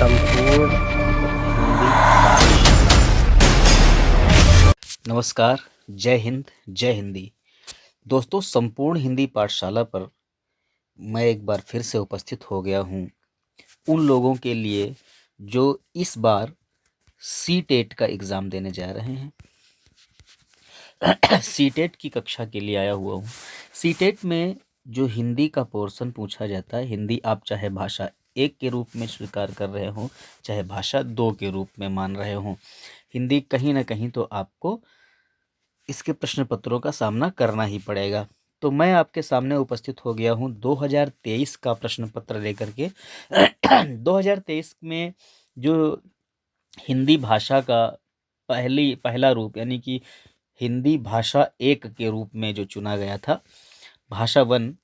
संपूर्ण हिंदी पाठशाला। नमस्कार, जय हिंद, जय हिंदी। दोस्तों, संपूर्ण हिंदी पाठशाला पर मैं एक बार फिर से उपस्थित हो गया हूँ उन लोगों के लिए जो इस बार सीटेट का एग्ज़ाम देने जा रहे हैं। सीटेट की कक्षा के लिए आया हुआ हूँ। सीटेट में जो हिंदी का पोर्शन पूछा जाता है, हिंदी आप चाहे भाषा 1 के रूप में स्वीकार कर रहे हों, चाहे भाषा 2 के रूप में मान रहे हों, हिंदी कहीं ना कहीं तो आपको इसके प्रश्न पत्रों का सामना करना ही पड़ेगा। तो मैं आपके सामने उपस्थित हो गया हूँ 2023 का प्रश्न पत्र लेकर के। 2023 में जो हिंदी भाषा का पहला रूप यानी कि हिंदी भाषा 1 के रूप में जो चुना गया था, भाषा 1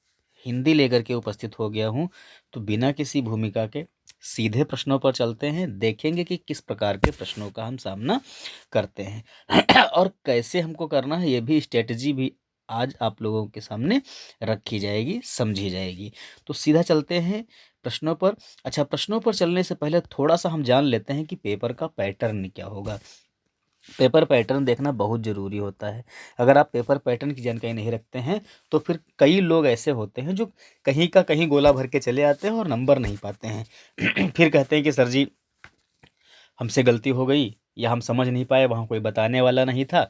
हिंदी लेकर के उपस्थित हो गया हूँ। तो बिना किसी भूमिका के सीधे प्रश्नों पर चलते हैं, देखेंगे कि किस प्रकार के प्रश्नों का हम सामना करते हैं और कैसे हमको करना है, ये भी स्ट्रेटजी भी आज आप लोगों के सामने रखी जाएगी, समझी जाएगी। तो सीधा चलते हैं प्रश्नों पर। अच्छा, प्रश्नों पर चलने से पहले थोड़ा सा हम जान लेते हैं कि पेपर का पैटर्न क्या होगा। पेपर पैटर्न देखना बहुत ज़रूरी होता है। अगर आप पेपर पैटर्न की जानकारी नहीं रखते हैं तो फिर कई लोग ऐसे होते हैं जो कहीं का कहीं गोला भर के चले आते हैं और नंबर नहीं पाते हैं। फिर कहते हैं कि सर जी हमसे गलती हो गई, या हम समझ नहीं पाए, वहाँ कोई बताने वाला नहीं था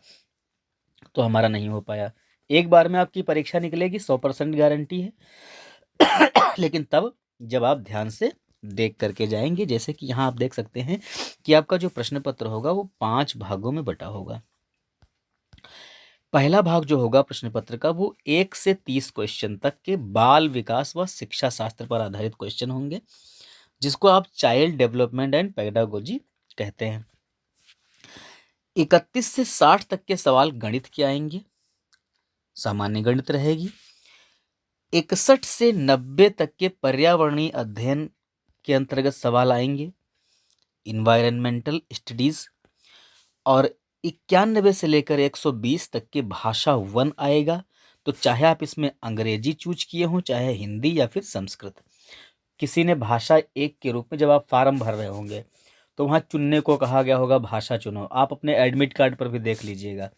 तो हमारा नहीं हो पाया। एक बार में आपकी परीक्षा निकलेगी, 100% गारंटी है। लेकिन तब जब आप ध्यान से देख करके जाएंगे, जैसे कि यहाँ आप देख सकते हैं कि आपका जो प्रश्न पत्र होगा वो 5 भागों में बटा होगा। पहला भाग जो होगा प्रश्न पत्र का वो 1 से 30 क्वेश्चन तक के बाल विकास व शिक्षा शास्त्र पर आधारित क्वेश्चन होंगे, जिसको आप चाइल्ड डेवलपमेंट एंड पेडागोजी कहते हैं। 31 से 60 तक के सवाल गणित के आएंगे, सामान्य गणित रहेगी। 61 से 90 तक के पर्यावरणीय अध्ययन के अंतर्गत सवाल आएंगे, इन्वायरमेंटल स्टडीज। और 91 से लेकर 120 तक के भाषा 1 आएगा। तो चाहे आप इसमें अंग्रेजी चूज किए हों, चाहे हिंदी या फिर संस्कृत, किसी ने भाषा 1 के रूप में जब आप फार्म भर रहे होंगे तो वहाँ चुनने को कहा गया होगा भाषा चुनो। आप अपने एडमिट कार्ड पर भी देख लीजिएगा,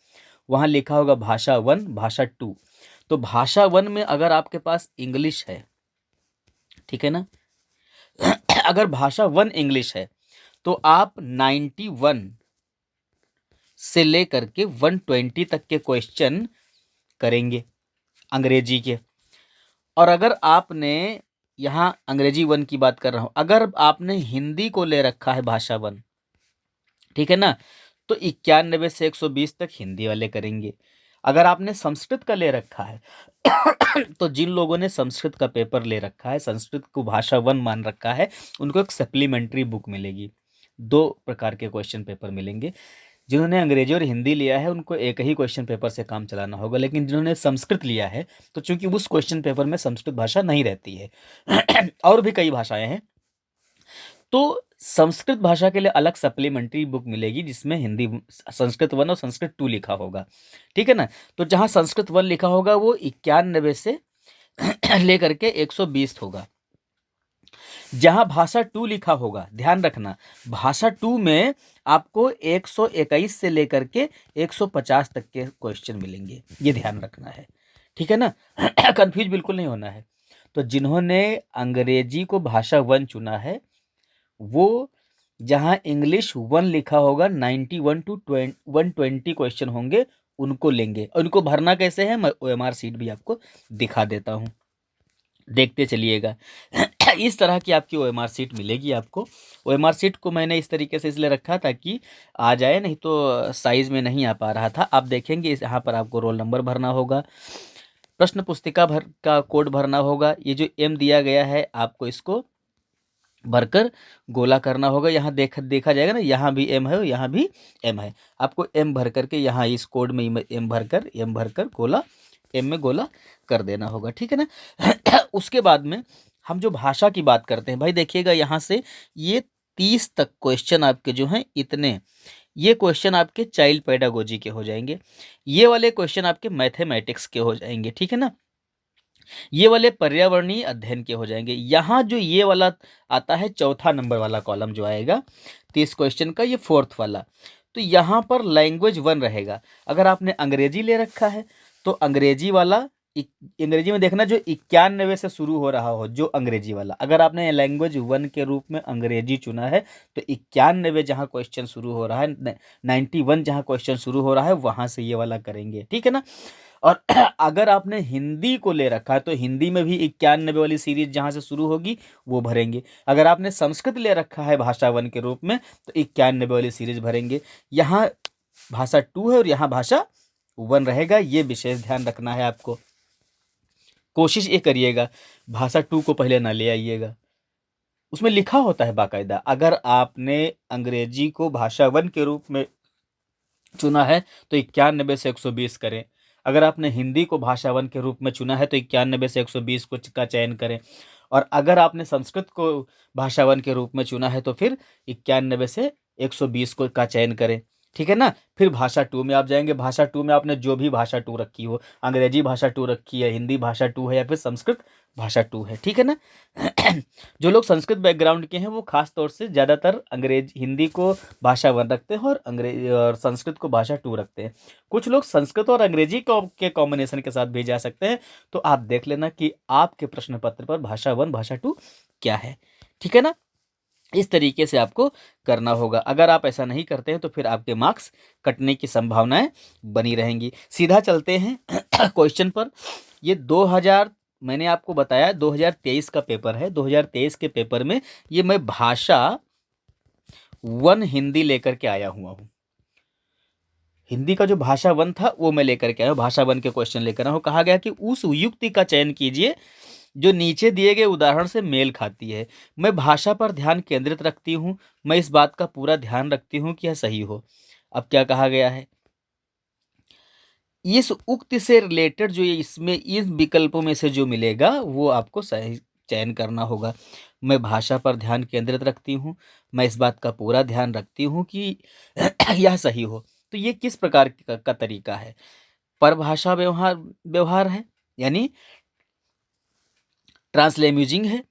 वहाँ लिखा होगा भाषा 1, भाषा 2। तो भाषा 1 में अगर आपके पास इंग्लिश है, ठीक है ना, अगर भाषा 1 इंग्लिश है तो आप 91 से लेकर के 120 तक के क्वेश्चन करेंगे अंग्रेजी के। और अगर आपने, यहाँ अंग्रेजी 1 की बात कर रहा हूं, अगर आपने हिंदी को ले रखा है भाषा 1, ठीक है ना, तो 91 से 120 तक हिंदी वाले करेंगे। अगर आपने संस्कृत का ले रखा है तो जिन लोगों ने संस्कृत का पेपर ले रखा है, संस्कृत को भाषा 1 मान रखा है, उनको एक सप्लीमेंट्री बुक मिलेगी। 2 प्रकार के क्वेश्चन पेपर मिलेंगे। जिन्होंने अंग्रेजी और हिंदी लिया है उनको एक ही क्वेश्चन पेपर से काम चलाना होगा, लेकिन जिन्होंने संस्कृत लिया है तो चूंकि उस क्वेश्चन पेपर में संस्कृत भाषा नहीं रहती है और भी कई भाषाएं हैं, तो संस्कृत भाषा के लिए अलग सप्लीमेंट्री बुक मिलेगी जिसमें हिंदी संस्कृत 1 और संस्कृत 2 लिखा होगा, ठीक है ना। तो जहां संस्कृत 1 लिखा होगा वो 91 से लेकर के 120 होगा। जहां भाषा 2 लिखा होगा, ध्यान रखना, भाषा 2 में आपको 121 से लेकर के 150 तक के क्वेश्चन मिलेंगे, ये ध्यान रखना है, ठीक है ना। कंफ्यूज बिल्कुल नहीं होना है। तो जिन्होंने अंग्रेजी को भाषा 1 चुना है वो जहां इंग्लिश 1 लिखा होगा 91 टू 120 क्वेश्चन होंगे, उनको लेंगे। और उनको भरना कैसे है, मैं OMR सीट भी आपको दिखा देता हूं, देखते चलिएगा। इस तरह की आपकी OMR सीट मिलेगी आपको। OMR सीट को मैंने इस तरीके से इसलिए रखा ताकि आ जाए, नहीं तो साइज में नहीं आ पा रहा था। आप देखेंगे यहाँ पर आपको रोल नंबर भरना होगा, प्रश्न पुस्तिका का कोड भरना होगा। ये जो M दिया गया है आपको इसको भरकर गोला करना होगा। यहाँ देखा जाएगा ना, यहाँ भी M है और यहाँ भी M है। आपको M भर करके यहाँ इस कोड में M भरकर गोला M में गोला कर देना होगा, ठीक है ना। उसके बाद में हम जो भाषा की बात करते हैं, भाई देखिएगा यहाँ से ये 30 तक क्वेश्चन आपके जो हैं, इतने ये क्वेश्चन आपके चाइल्ड पेडागोजी के हो जाएंगे, ये वाले क्वेश्चन आपके मैथमेटिक्स के हो जाएंगे, ठीक है ना। ये वाले पर्यावरणीय अध्ययन के हो जाएंगे। यहाँ जो ये वाला आता है चौथा नंबर वाला कॉलम जो आएगा 30 क्वेश्चन का, ये फोर्थ वाला, तो यहाँ पर लैंग्वेज 1 रहेगा। अगर आपने अंग्रेजी ले रखा है तो अंग्रेजी वाला अंग्रेजी में देखना जो 91 से शुरू हो रहा हो, जो अंग्रेजी वाला। अगर आपने लैंग्वेज 1 के रूप में अंग्रेजी चुना है तो 91 जहाँ क्वेश्चन शुरू हो रहा है, 91 जहाँ क्वेश्चन शुरू हो रहा है, वहाँ से ये वाला करेंगे, ठीक है ना। और अगर आपने हिंदी को ले रखा है तो हिंदी में भी 91 वाली सीरीज जहाँ से शुरू होगी वो भरेंगे। अगर आपने संस्कृत ले रखा है भाषा 1 के रूप में तो 91 वाली सीरीज भरेंगे। यहाँ भाषा 2 है और यहाँ भाषा 1 रहेगा, ये विशेष ध्यान रखना है आपको। कोशिश ये करिएगा भाषा 2 को पहले ना ले आइएगा, उसमें लिखा होता है बाकायदा। अगर आपने अंग्रेजी को भाषा 1 के रूप में चुना है तो 91 से 120 करें। अगर आपने हिंदी को भाषा 1 के रूप में चुना है तो 91 से 120 को का चयन करें। और अगर आपने संस्कृत को भाषा 1 के रूप में चुना है तो फिर 91 से 120 को का चयन करें, ठीक है ना। फिर भाषा 2 में आप जाएंगे। भाषा 2 में आपने जो भी भाषा 2 रखी हो, अंग्रेजी भाषा 2 रखी है, हिंदी भाषा 2 है या फिर संस्कृत भाषा 2 है, ठीक है ना। जो लोग संस्कृत बैकग्राउंड के हैं वो खास तौर से ज़्यादातर हिंदी को भाषा 1 रखते हैं और अंग्रेजी और संस्कृत को भाषा 2 रखते हैं। कुछ लोग संस्कृत और अंग्रेजी के कॉम्बिनेशन के साथ भी जा सकते हैं। तो आप देख लेना कि आपके प्रश्न पत्र पर भाषा 1 भाषा 2 क्या है, ठीक है ना। इस तरीके से आपको करना होगा। अगर आप ऐसा नहीं करते हैं तो फिर आपके मार्क्स कटने की संभावनाएं बनी रहेंगी। सीधा चलते हैं क्वेश्चन पर। ये 2000 मैंने आपको बताया 2023 का पेपर है। 2023 के पेपर में ये मैं भाषा 1 हिंदी लेकर के आया हुआ हूँ। हिंदी का जो भाषा 1 था वो मैं लेकर के आया हूँ, भाषा 1 के क्वेश्चन लेकर आया हूँ। कहा गया कि उस युक्ति का चयन कीजिए जो नीचे दिए गए उदाहरण से मेल खाती है। मैं भाषा पर ध्यान केंद्रित रखती हूँ, मैं इस बात का पूरा ध्यान रखती हूँ कि यह सही हो। अब क्या कहा गया है, इस उक्ति से रिलेटेड जो ये इसमें इन विकल्पों में से जो मिलेगा वो आपको सही चयन करना होगा। मैं भाषा पर ध्यान केंद्रित रखती हूँ, मैं इस बात का पूरा ध्यान रखती हूँ कि यह सही हो। तो ये किस प्रकार का तरीका है, परभाषा व्यवहार व्यवहार है, यानी ट्रांसलेम्यूजिंग है,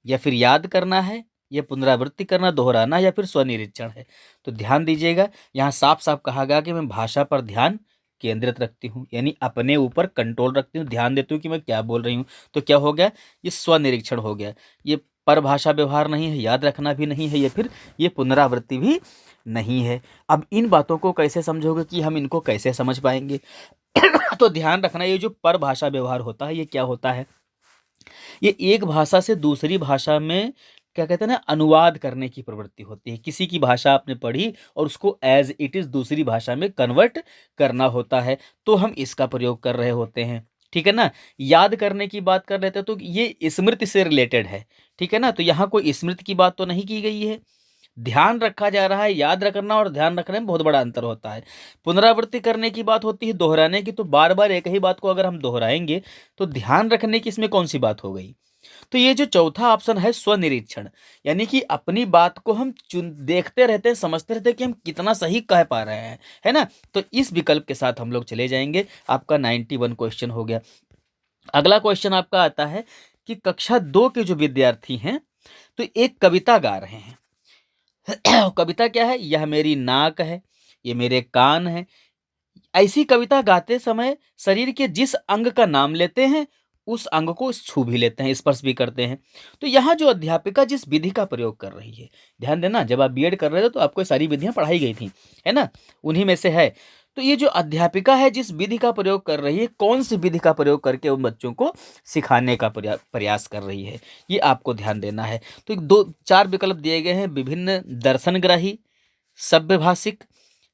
या फिर याद करना है, या पुनरावृत्ति करना, दोहराना, या फिर स्वनिरीक्षण है। तो ध्यान दीजिएगा, यहाँ साफ साफ कहा गया कि मैं भाषा पर ध्यान केंद्रित रखती हूँ, यानी अपने ऊपर कंट्रोल रखती हूँ, ध्यान देती हूँ कि मैं क्या बोल रही हूँ। तो क्या हो गया, ये स्वनिरीक्षण हो गया। ये परभाषा व्यवहार नहीं है, याद रखना भी नहीं है, या फिर ये पुनरावृत्ति भी नहीं है। अब इन बातों को कैसे समझोगे कि हम इनको कैसे समझ पाएंगे तो ध्यान रखना, ये जो परभाषा व्यवहार होता है ये क्या होता है, ये एक भाषा से दूसरी भाषा में क्या कहते हैं ना, अनुवाद करने की प्रवृत्ति होती है। किसी की भाषा आपने पढ़ी और उसको एज इट इज दूसरी भाषा में कन्वर्ट करना होता है, तो हम इसका प्रयोग कर रहे होते हैं, ठीक है ना। याद करने की बात कर रहे थे तो ये स्मृति से रिलेटेड है, ठीक है ना। तो यहाँ कोई स्मृति की बात तो नहीं की गई है, ध्यान रखा जा रहा है। याद रखना और ध्यान रखने में बहुत बड़ा अंतर होता है। पुनरावृत्ति करने की बात होती है, दोहराने की। तो बार बार एक ही बात को अगर हम दोहराएंगे तो ध्यान रखने की इसमें कौन सी बात हो गई। तो ये जो चौथा ऑप्शन है स्वनिरीक्षण, यानी कि अपनी बात को हम देखते रहते हैं, समझते रहते हैं कि हम कितना सही कह पा रहे हैं, है ना। तो इस विकल्प के साथ हम लोग चले जाएंगे। आपका 91 क्वेश्चन हो गया। अगला क्वेश्चन आपका आता है कि कक्षा 2 के जो विद्यार्थी हैं तो एक कविता गा रहे हैं। कविता क्या है, यह मेरी नाक है, ये मेरे कान है। ऐसी कविता गाते समय शरीर के जिस अंग का नाम लेते हैं उस अंग को छू भी लेते हैं, स्पर्श भी करते हैं। तो यहाँ जो अध्यापिका जिस विधि का प्रयोग कर रही है, ध्यान देना, जब आप बीएड कर रहे थे तो आपको सारी विधियां पढ़ाई गई थी, है ना, उन्हीं में से है। तो ये जो अध्यापिका है जिस विधि का प्रयोग कर रही है, कौन सी विधि का प्रयोग करके उन बच्चों को सिखाने का प्रयास कर रही है, ये आपको ध्यान देना है। तो 2-4 विकल्प दिए गए हैं, विभिन्न दर्शनग्राही, सभ्यभाषिक,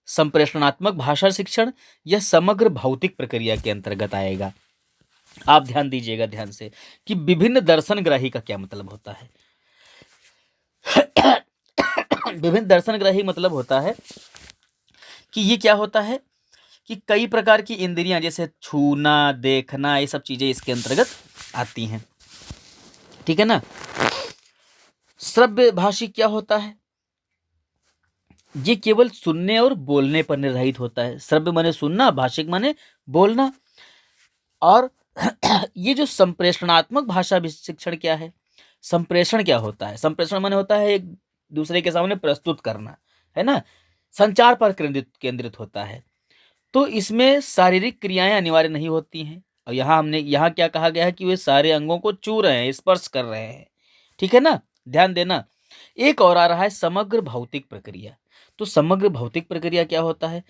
संप्रेषणात्मक भाषा शिक्षण, यह समग्र भौतिक प्रक्रिया के अंतर्गत आएगा। आप ध्यान दीजिएगा ध्यान से कि विभिन्न दर्शनग्राही का क्या मतलब होता है। विभिन्न दर्शनग्राही मतलब होता है कि ये क्या होता है कि कई प्रकार की इंद्रियां, जैसे छूना, देखना, ये सब चीजें इसके अंतर्गत आती हैं, ठीक है ना। श्रव्य भाषिक क्या होता है, ये केवल सुनने और बोलने पर निर्धारित होता है। श्रव्य माने सुनना, भाषिक माने बोलना। और ये जो संप्रेषणात्मक भाषा शिक्षण क्या है? संप्रेषण क्या होता है? संप्रेषण माने होता है एक दूसरे के सामने प्रस्तुत करना, है ना? संचार पर केंद्रित केंद्रित होता है। तो इसमें शारीरिक क्रियाएँ अनिवार्य नहीं होती हैं और यहाँ क्या कहा गया है कि वे सारे अंगों को छू रहे हैं, स्पर्श कर रहे हैं। ठीक है ना? ध्यान देना। एक और आ रहा है समग्र भौतिक प्रक्रिया। तो समग्र भौतिक प्रक्रिया क्या होता है?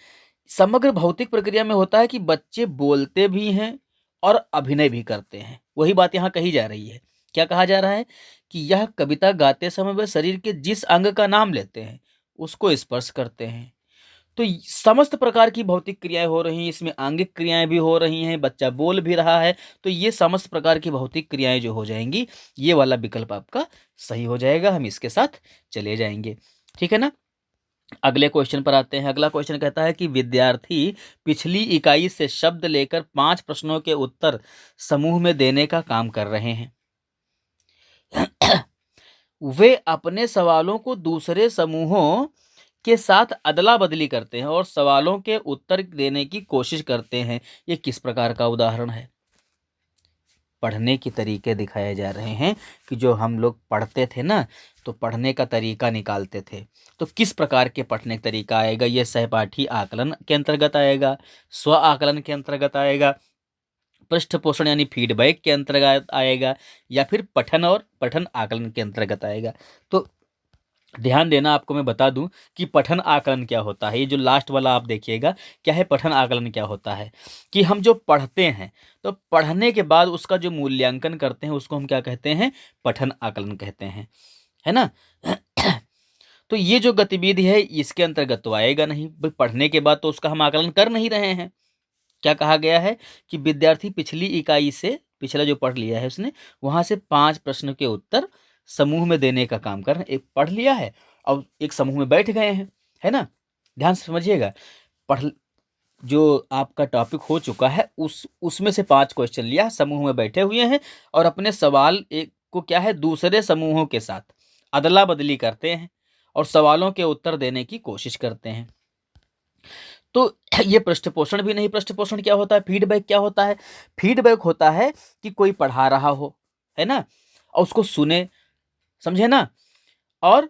समग्र भौतिक प्रक्रिया में होता है कि बच्चे बोलते भी हैं और अभिनय भी करते हैं। वही बात यहाँ कही जा रही है। क्या कहा जा रहा है कि यह कविता गाते समय वे शरीर के जिस अंग का नाम लेते हैं, उसको स्पर्श करते हैं। तो समस्त प्रकार की भौतिक क्रियाएं हो रही हैं, इसमें आंगिक क्रियाएं भी हो रही हैं, बच्चा बोल भी रहा है, तो ये समस्त प्रकार की भौतिक क्रियाएं जो हो जाएंगी, ये वाला विकल्प आपका सही हो जाएगा। हम इसके साथ चले जाएंगे। ठीक है ना? अगले क्वेश्चन पर आते हैं। अगला क्वेश्चन कहता है कि विद्यार्थी पिछली इकाई से शब्द लेकर 5 प्रश्नों के उत्तर समूह में देने का काम कर रहे हैं। वे अपने सवालों को दूसरे समूहों के साथ अदला बदली करते हैं और सवालों के उत्तर देने की कोशिश करते हैं। ये किस प्रकार का उदाहरण है? पढ़ने के तरीके दिखाए जा रहे हैं कि जो हम लोग पढ़ते थे ना, तो पढ़ने का तरीका निकालते थे। तो किस प्रकार के पढ़ने का तरीका आएगा? ये सहपाठी आकलन के अंतर्गत आएगा, स्व आकलन के अंतर्गत आएगा, पृष्ठ पोषण यानी फीडबैक के अंतर्गत आएगा, या फिर पठन और पठन आकलन के अंतर्गत आएगा? तो ध्यान देना, आपको मैं बता दूं कि पठन आकलन क्या होता है। ये जो लास्ट वाला आप देखिएगा, क्या है पठन आकलन क्या होता है? कि हम जो पढ़ते हैं, तो पढ़ने के बाद उसका जो मूल्यांकन करते हैं, उसको हम क्या कहते हैं? पठन आकलन कहते हैं, है ना? तो ये जो गतिविधि है, इसके अंतर्गत तो आएगा नहीं भाई। पढ़ने के बाद तो उसका हम आकलन कर नहीं रहे हैं। क्या कहा गया है कि विद्यार्थी पिछली इकाई से, पिछला जो पढ़ लिया है उसने, वहां से 5 प्रश्न के उत्तर समूह में देने का काम कर रहे हैं। एक पढ़ लिया है और एक समूह में बैठ गए हैं, है ना? ध्यान से समझिएगा। पढ़ जो आपका टॉपिक हो चुका है, उसमें से 5 क्वेश्चन लिया, समूह में बैठे हुए हैं और अपने सवाल एक को क्या है, दूसरे समूहों के साथ अदला बदली करते हैं और सवालों के उत्तर देने की कोशिश करते हैं। तो ये पृष्ठ पोषण भी नहीं। पृष्ठ पोषण क्या होता है? फीडबैक क्या होता है? फीडबैक होता है कि कोई पढ़ा रहा हो, है ना, और उसको सुने, समझे ना, और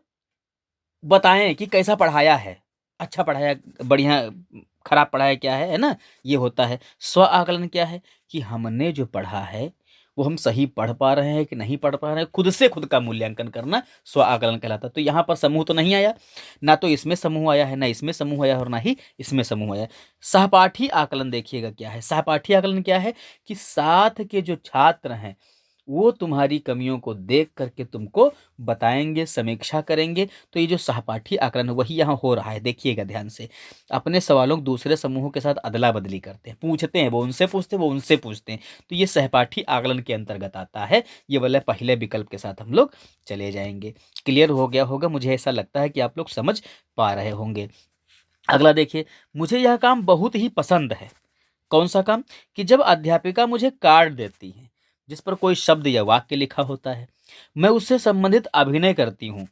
बताएं कि कैसा पढ़ाया है, अच्छा पढ़ाया, बढ़िया, खराब पढ़ाया, क्या है ना? ये होता है। स्व आकलन क्या है? कि हमने जो पढ़ा है वो हम सही पढ़ पा रहे हैं कि नहीं पढ़ पा रहे हैं, खुद से खुद का मूल्यांकन करना स्व आकलन कहलाता है। तो यहाँ पर समूह तो नहीं आया, ना तो इसमें समूह आया है, ना इसमें समूह आया और ना ही इसमें समूह आया। सहपाठी आकलन देखिएगा क्या है। सहपाठी आकलन क्या है? कि साथ के जो छात्र हैं, वो तुम्हारी कमियों को देख करके तुमको बताएंगे, समीक्षा करेंगे। तो ये जो सहपाठी आकलन है, वही यहाँ हो रहा है। देखिएगा ध्यान से। अपने सवालों को दूसरे समूहों के साथ अदला बदली करते हैं, पूछते हैं, वो उनसे पूछते हैं, वो उनसे पूछते हैं। तो ये सहपाठी आकलन के अंतर्गत आता है। ये वाला पहले विकल्प के साथ हम लोग चले जाएंगे। क्लियर हो गया होगा, मुझे ऐसा लगता है कि आप लोग समझ पा रहे होंगे। अगला देखिए, मुझे यह काम बहुत ही पसंद है। कौन सा काम? कि जब अध्यापिका मुझे कार्ड देती है जिस पर कोई शब्द या वाक्य लिखा होता है, मैं उससे संबंधित अभिनय करती हूँ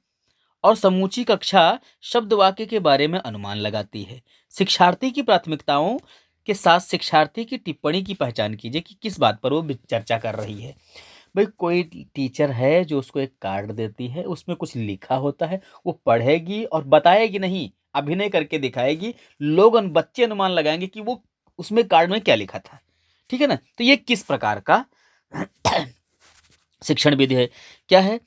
और समूची कक्षा शब्द वाक्य के बारे में अनुमान लगाती है। शिक्षार्थी की प्राथमिकताओं के साथ शिक्षार्थी की टिप्पणी की पहचान कीजिए कि किस बात पर वो चर्चा कर रही है। भाई, कोई टीचर है जो उसको एक कार्ड देती है, उसमें कुछ लिखा होता है, वो पढ़ेगी और बताएगी नहीं, अभिनय करके दिखाएगी। लोग बच्चे अनुमान लगाएंगे कि वो उसमें कार्ड में क्या लिखा था। ठीक है ना? तो ये किस प्रकार का शिक्षण विधि है? क्या है?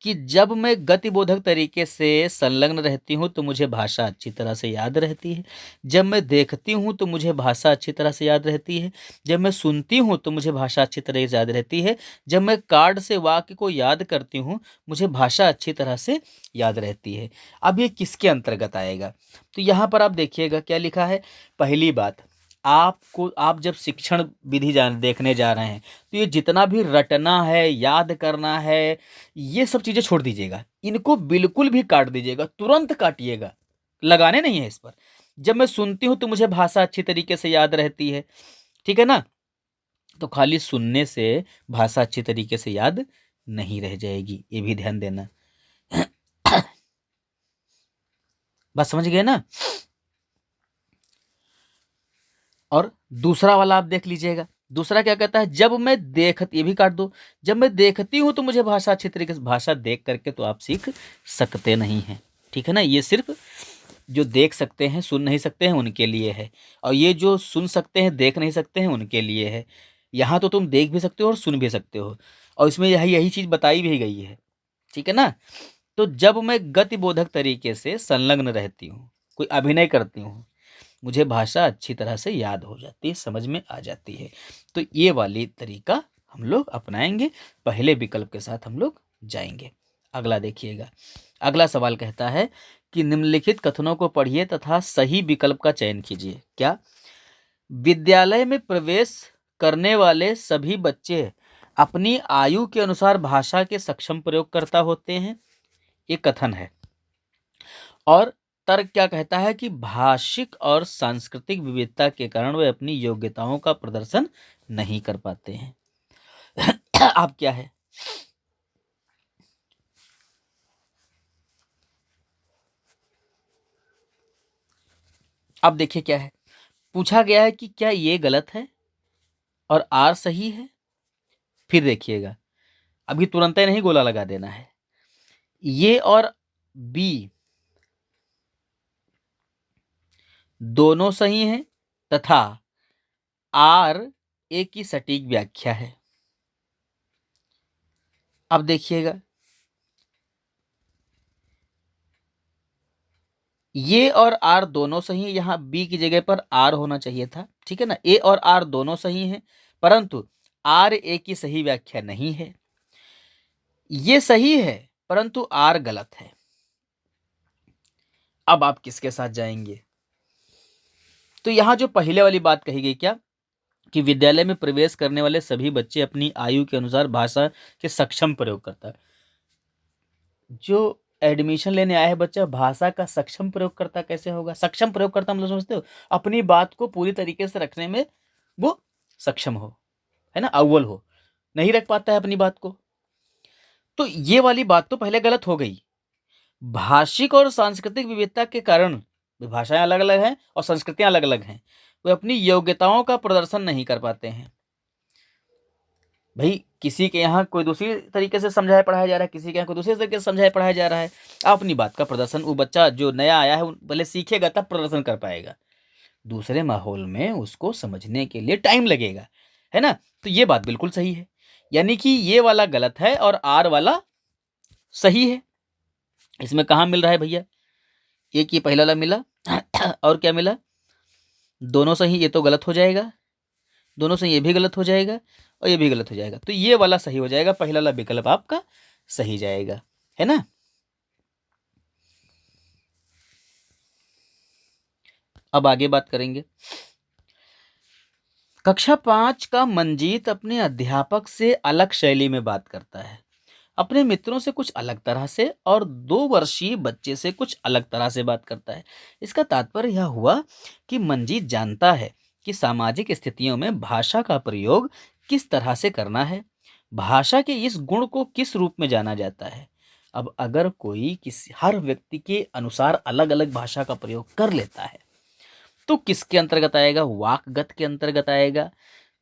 कि जब मैं गतिबोधक तरीके से संलग्न रहती हूँ तो मुझे भाषा अच्छी तरह से याद रहती है। जब मैं देखती हूँ तो मुझे भाषा अच्छी तरह से याद रहती है। जब मैं सुनती हूँ तो मुझे भाषा अच्छी तरह से याद रहती है। जब मैं कार्ड से वाक्य को याद करती हूँ, मुझे भाषा अच्छी तरह से याद रहती है। अब ये किसके अंतर्गत आएगा? तो यहाँ पर आप देखिएगा क्या लिखा है। पहली बात, आप जब शिक्षण विधि देखने जा रहे हैं, तो ये जितना भी रटना है, याद करना है, ये सब चीजें छोड़ दीजिएगा। इनको बिल्कुल भी काट दीजिएगा, तुरंत काटिएगा, लगाने नहीं है इस पर। जब मैं सुनती हूं तो मुझे भाषा अच्छी तरीके से याद रहती है, ठीक है ना? तो खाली सुनने से भाषा अच्छी तरीके से याद नहीं रह जाएगी, ये भी ध्यान देना। बात समझ गए ना? और दूसरा वाला आप देख लीजिएगा दूसरा क्या कहता है, जब मैं देखती, ये भी काट दो, जब मैं देखती हूँ तो मुझे भाषा अच्छी तरीके से, भाषा देख करके तो आप सीख सकते नहीं हैं, ठीक है ना। ये सिर्फ जो देख सकते हैं, सुन नहीं सकते हैं, उनके लिए है, और ये जो सुन सकते हैं, देख नहीं सकते हैं, उनके लिए है। यहाँ तो तुम देख भी सकते हो और सुन भी सकते हो, और इसमें यही यही चीज़ बताई भी गई है, ठीक है ना। तो जब मैं गतिबोधक तरीके से संलग्न रहती हूँ, कोई अभिनय करती हूँ, मुझे भाषा अच्छी तरह से याद हो जाती है, समझ में आ जाती है। तो ये वाली तरीका हम लोग अपनाएंगे, पहले विकल्प के साथ हम लोग जाएंगे। अगला देखिएगा, अगला सवाल कहता है कि निम्नलिखित कथनों को पढ़िए तथा सही विकल्प का चयन कीजिए। क्या, विद्यालय में प्रवेश करने वाले सभी बच्चे अपनी आयु के अनुसार भाषा के सक्षम प्रयोगकर्ता होते हैं, ये कथन है। और तर्क क्या कहता है कि भाषिक और सांस्कृतिक विविधता के कारण वे अपनी योग्यताओं का प्रदर्शन नहीं कर पाते हैं। आप क्या है, अब देखिए क्या है, पूछा गया है कि क्या ये गलत है और आर सही है। फिर देखिएगा, अभी तुरंत ही नहीं गोला लगा देना है। ये और बी दोनों सही हैं तथा आर ए की सटीक व्याख्या है। अब देखिएगा, ये और आर दोनों सही है, यहां बी की जगह पर आर होना चाहिए था, ठीक है ना। ए और आर दोनों सही हैं, परंतु आर ए की सही व्याख्या नहीं है। ये सही है परंतु आर गलत है। अब आप किसके साथ जाएंगे, तो यहां जो पहले वाली बात कही गई, क्या कि विद्यालय में प्रवेश करने वाले सभी बच्चे अपनी आयु के अनुसार भाषा के सक्षम प्रयोग करता है। जो एडमिशन लेने आया है बच्चा, भाषा का सक्षम प्रयोगकर्ता कैसे होगा। सक्षम प्रयोगकर्ता मतलब समझते हो, अपनी बात को पूरी तरीके से रखने में वो सक्षम हो, है ना, अव्वल हो, नहीं रख पाता है अपनी बात को। तो ये वाली बात तो पहले गलत हो गई। भाषिक और सांस्कृतिक विविधता के कारण भाषाएं अलग अलग हैं और संस्कृतियां अलग अलग हैं, वे अपनी योग्यताओं का प्रदर्शन नहीं कर पाते हैं। भाई किसी के यहाँ कोई दूसरी तरीके से समझाया पढ़ाया जा रहा है, किसी के यहाँ कोई दूसरे तरीके से समझाया पढ़ाया जा रहा है। आप अपनी बात का प्रदर्शन, वो बच्चा जो नया आया है पहले सीखेगा तब प्रदर्शन कर पाएगा, दूसरे माहौल में उसको समझने के लिए टाइम लगेगा, है ना। तो ये बात बिल्कुल सही है, यानी कि ये वाला गलत है और आर वाला सही है। इसमें कहाँ मिल रहा है भैया, एक ये पहला वाला मिला और क्या मिला, दोनों सही, ये तो गलत हो जाएगा, दोनों सही, ये भी गलत हो जाएगा और ये भी गलत हो जाएगा, तो ये वाला सही हो जाएगा, पहला वाला विकल्प आपका सही जाएगा, है ना। अब आगे बात करेंगे, कक्षा 5 का मंजीत अपने अध्यापक से अलग शैली में बात करता है, अपने मित्रों से कुछ अलग तरह से और 2 वर्षीय बच्चे से कुछ अलग तरह से बात करता है। इसका तात्पर्य यह हुआ कि मंजीत जानता है कि सामाजिक स्थितियों में भाषा का प्रयोग किस तरह से करना है, भाषा के इस गुण को किस रूप में जाना जाता है। अब अगर कोई किसी हर व्यक्ति के अनुसार अलग अलग भाषा का प्रयोग कर लेता है तो किसके अंतर्गत आएगा, वाकगत के अंतर्गत आएगा,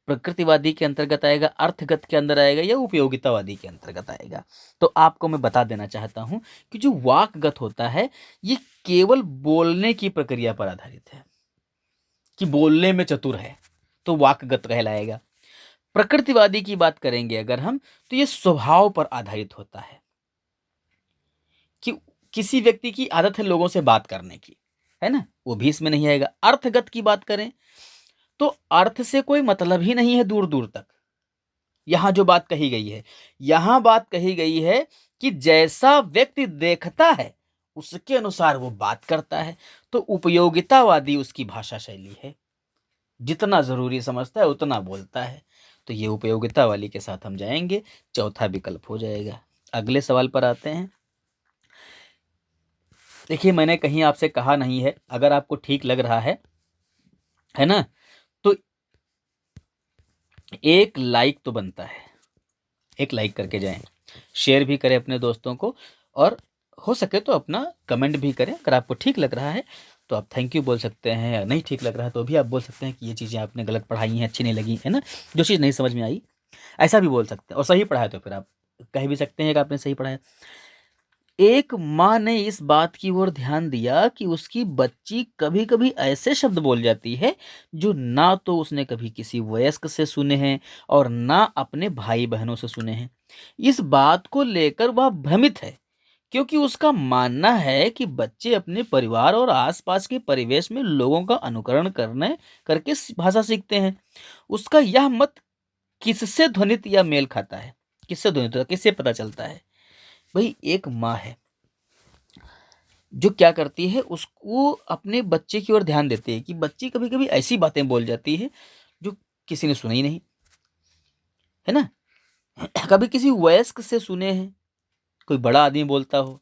प्रकृतिवादी के अंतर्गत आएगा, अर्थगत के अंदर आएगा, या उपयोगितावादी के अंतर्गत आएगा। तो आपको मैं बता देना चाहता हूं कि जो वाकगत होता है ये केवल बोलने की प्रक्रिया पर आधारित है, कि बोलने में चतुर है तो वाकगत कहलाएगा। प्रकृतिवादी की बात करेंगे अगर हम, तो ये स्वभाव पर आधारित होता है, कि किसी व्यक्ति की आदत है लोगों से बात करने की, है ना, वो भी इसमें नहीं आएगा। अर्थगत की बात करें तो अर्थ से कोई मतलब ही नहीं है दूर दूर तक। यहां जो बात कही गई है, यहां बात कही गई है कि जैसा व्यक्ति देखता है उसके अनुसार वो बात करता है। तो उपयोगितावादी उसकी भाषा शैली है, जितना जरूरी समझता है उतना बोलता है। तो ये उपयोगिता वाली के साथ हम जाएंगे, चौथा विकल्प हो जाएगा। अगले सवाल पर आते हैं। देखिए मैंने कहीं आपसे कहा नहीं है, अगर आपको ठीक लग रहा है ना, तो एक लाइक तो बनता है, एक लाइक करके जाएं, शेयर भी करें अपने दोस्तों को, और हो सके तो अपना कमेंट भी करें। अगर आपको ठीक लग रहा है तो आप थैंक यू बोल सकते हैं, नहीं ठीक लग रहा है तो भी आप बोल सकते हैं कि ये चीज़ें आपने गलत पढ़ाई हैं, अच्छी नहीं लगी, है ना? जो चीज़ नहीं समझ में आई, ऐसा भी बोल सकते हैं। और सही पढ़ाया तो फिर आप कह भी सकते हैं कि आपने सही पढ़ाया। एक माँ ने इस बात की ओर ध्यान दिया कि उसकी बच्ची कभी-कभी ऐसे शब्द बोल जाती है जो ना तो उसने कभी किसी वयस्क से सुने हैं और ना अपने भाई-बहनों से सुने हैं। इस बात को लेकर वह भ्रमित है, क्योंकि उसका मानना है कि बच्चे अपने परिवार और आसपास के परिवेश में लोगों का अनुकरण करने करके भाषा सीखते हैं। उसका यह मत किससे ध्वनित या मेल खाता है? किससे ध्वनित होता है? किससे पता चलता है? भाई एक माँ है जो क्या करती है, उसको अपने बच्चे की ओर ध्यान देती है कि बच्ची कभी-कभी ऐसी बातें बोल जाती है जो किसी ने सुनी नहीं, है ना? कभी किसी वयस्क से सुने हैं, कोई बड़ा आदमी बोलता हो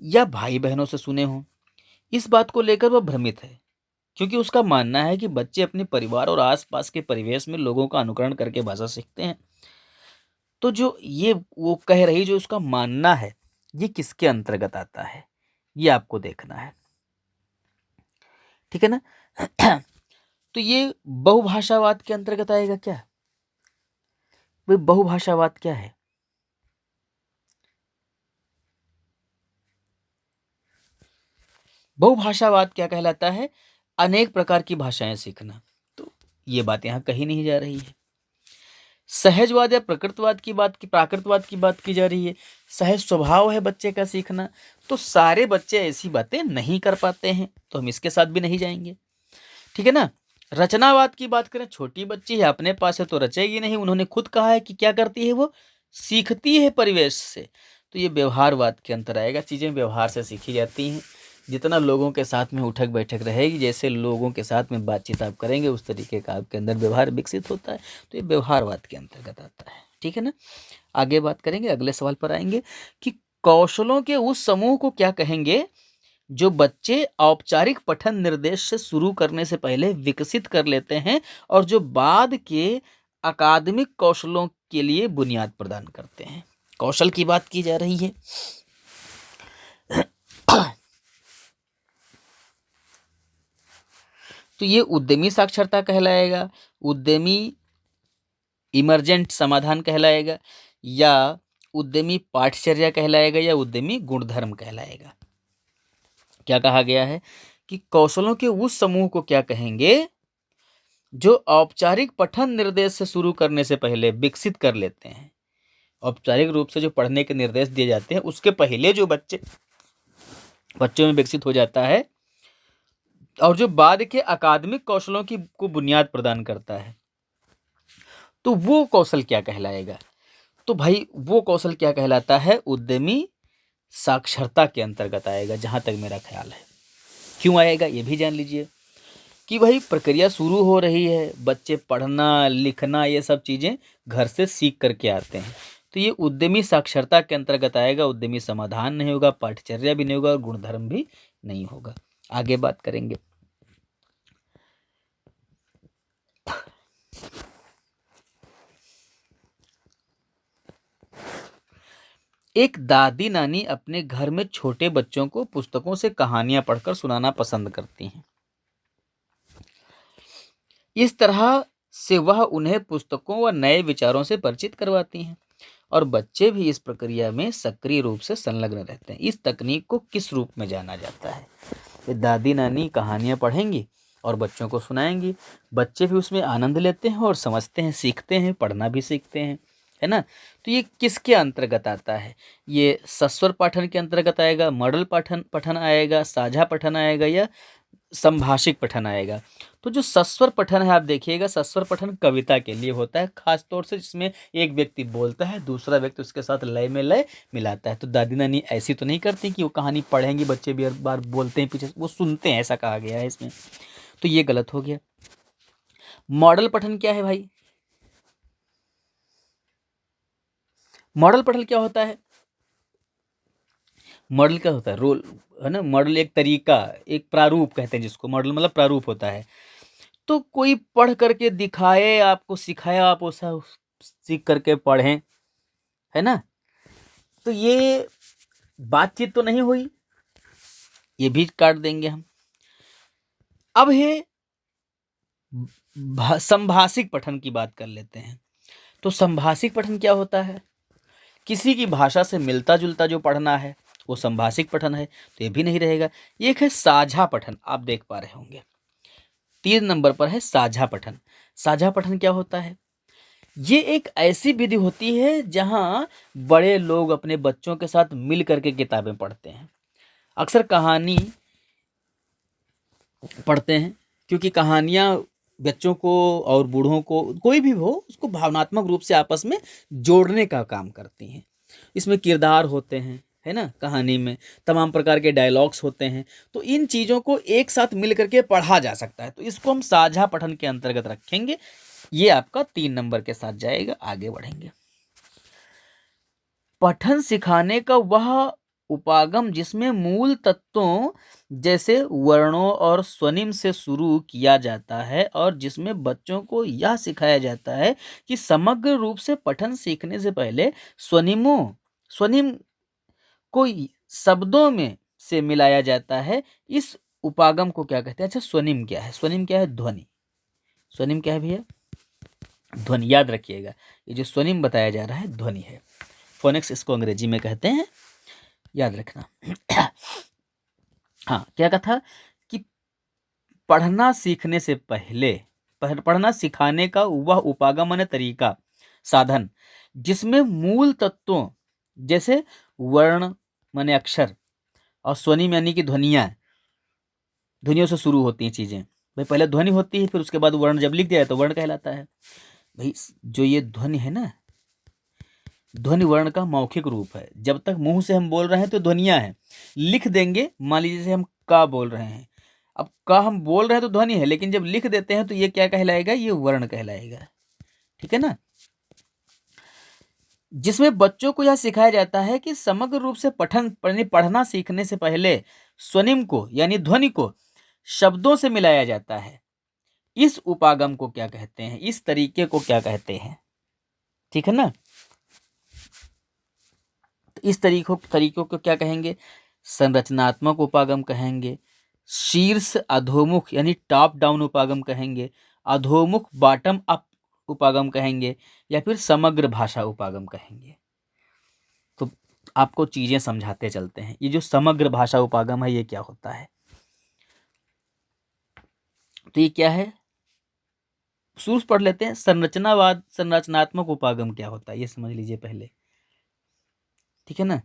या भाई-बहनों से सुने हों। इस बात को लेकर वह भ्रमित है, क्योंकि उसका मानना है कि बच्चे अपने परिवार और आस-पास के परिवेश में लोगों का अनुकरण करके भाषा सीखते हैं। तो जो ये वो कह रही, जो उसका मानना है, ये किसके अंतर्गत आता है? ये आपको देखना है। ठीक है ना? तो ये बहुभाषावाद के अंतर्गत आएगा क्या? भाई बहुभाषावाद क्या है? बहुभाषावाद क्या कहलाता है? अनेक प्रकार की भाषाएं सीखना। तो ये बात यहाँ कही नहीं जा रही है। सहजवाद या प्राकृतवाद की बात की जा रही है। सहज स्वभाव है बच्चे का सीखना, तो सारे बच्चे ऐसी बातें नहीं कर पाते हैं, तो हम इसके साथ भी नहीं जाएंगे। ठीक है ना? रचनावाद की बात करें, छोटी बच्ची है, अपने पास है तो रचेगी नहीं। उन्होंने खुद कहा है कि क्या करती है वो? सीखती है परिवेश से। तो ये व्यवहारवाद के अंतर आएगा। चीज़ें व्यवहार से सीखी जाती हैं। जितना लोगों के साथ में उठक बैठक रहेगी, जैसे लोगों के साथ में बातचीत आप करेंगे, उस तरीके का आपके अंदर व्यवहार विकसित होता है। तो ये व्यवहारवाद के अंतर्गत आता है। ठीक है ना? आगे बात करेंगे, अगले सवाल पर आएंगे कि कौशलों के उस समूह को क्या कहेंगे जो बच्चे औपचारिक पठन निर्देश से शुरू करने से पहले विकसित कर लेते हैं और जो बाद के अकादमिक कौशलों के लिए बुनियाद प्रदान करते हैं। कौशल की बात की जा रही है। तो ये उद्यमी साक्षरता कहलाएगा, उद्यमी इमरजेंट समाधान कहलाएगा, या उद्यमी पाठचर्या कहलाएगा, या उद्यमी गुणधर्म कहलाएगा। क्या कहा गया है कि कौशलों के उस समूह को क्या कहेंगे जो औपचारिक पठन निर्देश से शुरू करने से पहले विकसित कर लेते हैं। औपचारिक रूप से जो पढ़ने के निर्देश दिए जाते हैं उसके पहले जो बच्चों में विकसित हो जाता है, और जो बाद के अकादमिक कौशलों की को बुनियाद प्रदान करता है, तो वो कौशल क्या कहलाएगा? तो भाई वो कौशल क्या कहलाता है? उद्यमी साक्षरता के अंतर्गत आएगा, जहां तक मेरा ख्याल है। क्यों आएगा ये भी जान लीजिए कि भाई प्रक्रिया शुरू हो रही है, बच्चे पढ़ना लिखना ये सब चीज़ें घर से सीख करके आते हैं, तो ये उद्यमी साक्षरता के अंतर्गत आएगा। उद्यमी समाधान नहीं होगा, पाठचर्या भी नहीं होगा और गुणधर्म भी नहीं होगा। आगे बात करेंगे। एक दादी नानी अपने घर में छोटे बच्चों को पुस्तकों से कहानियां पढ़कर सुनाना पसंद करती हैं। इस तरह से वह उन्हें पुस्तकों व नए विचारों से परिचित करवाती हैं और बच्चे भी इस प्रक्रिया में सक्रिय रूप से संलग्न रहते हैं। इस तकनीक को किस रूप में जाना जाता है? ये दादी नानी कहानियां पढ़ेंगी और बच्चों को सुनाएंगी, बच्चे भी उसमें आनंद लेते हैं और समझते हैं, सीखते हैं, पढ़ना भी सीखते हैं, है ना? तो ये किसके अंतर्गत आता है? ये सस्वर पाठन के अंतर्गत आएगा, मॉडल पठन पठन आएगा, साझा पठन आएगा, या संभाषिक पठन आएगा? तो जो सस्वर पठन है, आप देखिएगा, सस्वर पठन कविता के लिए होता है, खास तौर से जिसमें एक व्यक्ति बोलता है, दूसरा व्यक्ति उसके साथ लय में लय मिलाता है। तो दादी नानी ऐसी तो नहीं करती कि वो कहानी पढ़ेंगी, बच्चे भी हर बार बोलते हैं पीछे, वो सुनते हैं, ऐसा कहा गया है इसमें। तो ये गलत हो गया। मॉडल पठन क्या है भाई? मॉडल पठन क्या होता है? मॉडल क्या होता है? रोल, है ना? मॉडल एक तरीका, एक प्रारूप कहते हैं जिसको, मॉडल मतलब प्रारूप होता है। तो कोई पढ़ करके दिखाए आपको, सिखाया, आप उसा सीख करके पढ़ें, है ना? तो ये बातचीत तो नहीं हुई, ये भी काट देंगे हम। अब ये संभाषिक पठन की बात कर लेते हैं। तो संभाषिक पठन क्या होता है? किसी की भाषा से मिलता जुलता जो पढ़ना है वो संभाषिक पठन है, तो ये भी नहीं रहेगा। एक है साझा पठन, आप देख पा रहे होंगे 3 नंबर पर है साझा पठन। साझा पठन क्या होता है? ये एक ऐसी विधि होती है जहां बड़े लोग अपने बच्चों के साथ मिल करके किताबें पढ़ते हैं। अक्सर कहानी पढ़ते हैं क्योंकि कहानियां बच्चों को और बूढ़ों को, कोई भी हो, उसको भावनात्मक रूप से आपस में जोड़ने का काम करती हैं। इसमें किरदार होते हैं, है ना, कहानी में तमाम प्रकार के डायलॉग्स होते हैं, तो इन चीज़ों को एक साथ मिल करके पढ़ा जा सकता है, तो इसको हम साझा पठन के अंतर्गत रखेंगे। ये आपका 3 नंबर के साथ जाएगा। आगे बढ़ेंगे। पठन सिखाने का वह उपागम जिसमें मूल तत्वों जैसे वर्णों और स्वनिम से शुरू किया जाता है और जिसमें बच्चों को यह सिखाया जाता है कि समग्र रूप से पठन सीखने से पहले स्वनिम को शब्दों में से मिलाया जाता है। इस उपागम को क्या कहते हैं? अच्छा, स्वनिम क्या है? स्वनिम क्या है? ध्वनि। स्वनिम क्या है भैया? ध्वनि। याद रखिएगा, ये जो स्वनिम बताया जा रहा है ध्वनि है। फोनेक्स इसको अंग्रेजी में कहते हैं, याद रखना। हाँ, क्या कहा कि पढ़ना सीखने से पहले, पढ़ना सिखाने का वह उपागम माने तरीका, साधन जिसमें मूल तत्वों जैसे वर्ण माने अक्षर और स्वनिम यानी कि ध्वनियां, ध्वनियों से शुरू होती हैं चीजें। भाई पहले ध्वनि होती है, फिर उसके बाद वर्ण जब लिख दिया है तो वर्ण कहलाता है। भाई जो ये ध्वनि है ना, ध्वनि वर्ण का मौखिक रूप है। जब तक मुंह से हम बोल रहे हैं तो ध्वनियां हैं। लिख देंगे, मान लीजिए जैसे हम का बोल रहे हैं, अब का हम बोल रहे हैं तो ध्वनि है, लेकिन जब लिख देते हैं तो ये क्या कहलाएगा? ये वर्ण कहलाएगा। ठीक है ना? जिसमें बच्चों को यह सिखाया जाता है कि समग्र रूप से पढ़ना सीखने से पहले स्वनिम को यानी ध्वनि को शब्दों से मिलाया जाता है। इस उपागम को क्या कहते हैं? इस तरीके को क्या कहते हैं? ठीक है ना? तो इस तरीकों को क्या कहेंगे? संरचनात्मक उपागम कहेंगे, शीर्ष अधोमुख यानी टॉप डाउन उपागम कहेंगे, अधोमुख बॉटम अप उपागम कहेंगे, या फिर समग्र भाषा उपागम कहेंगे। तो आपको चीजें समझाते चलते हैं। ये जो समग्र भाषा उपागम है ये क्या होता है? तो ये क्या है? शुरू से पढ़ लेते हैं। संरचनात्मक उपागम क्या होता है ये समझ लीजिए पहले। ठीक है ना?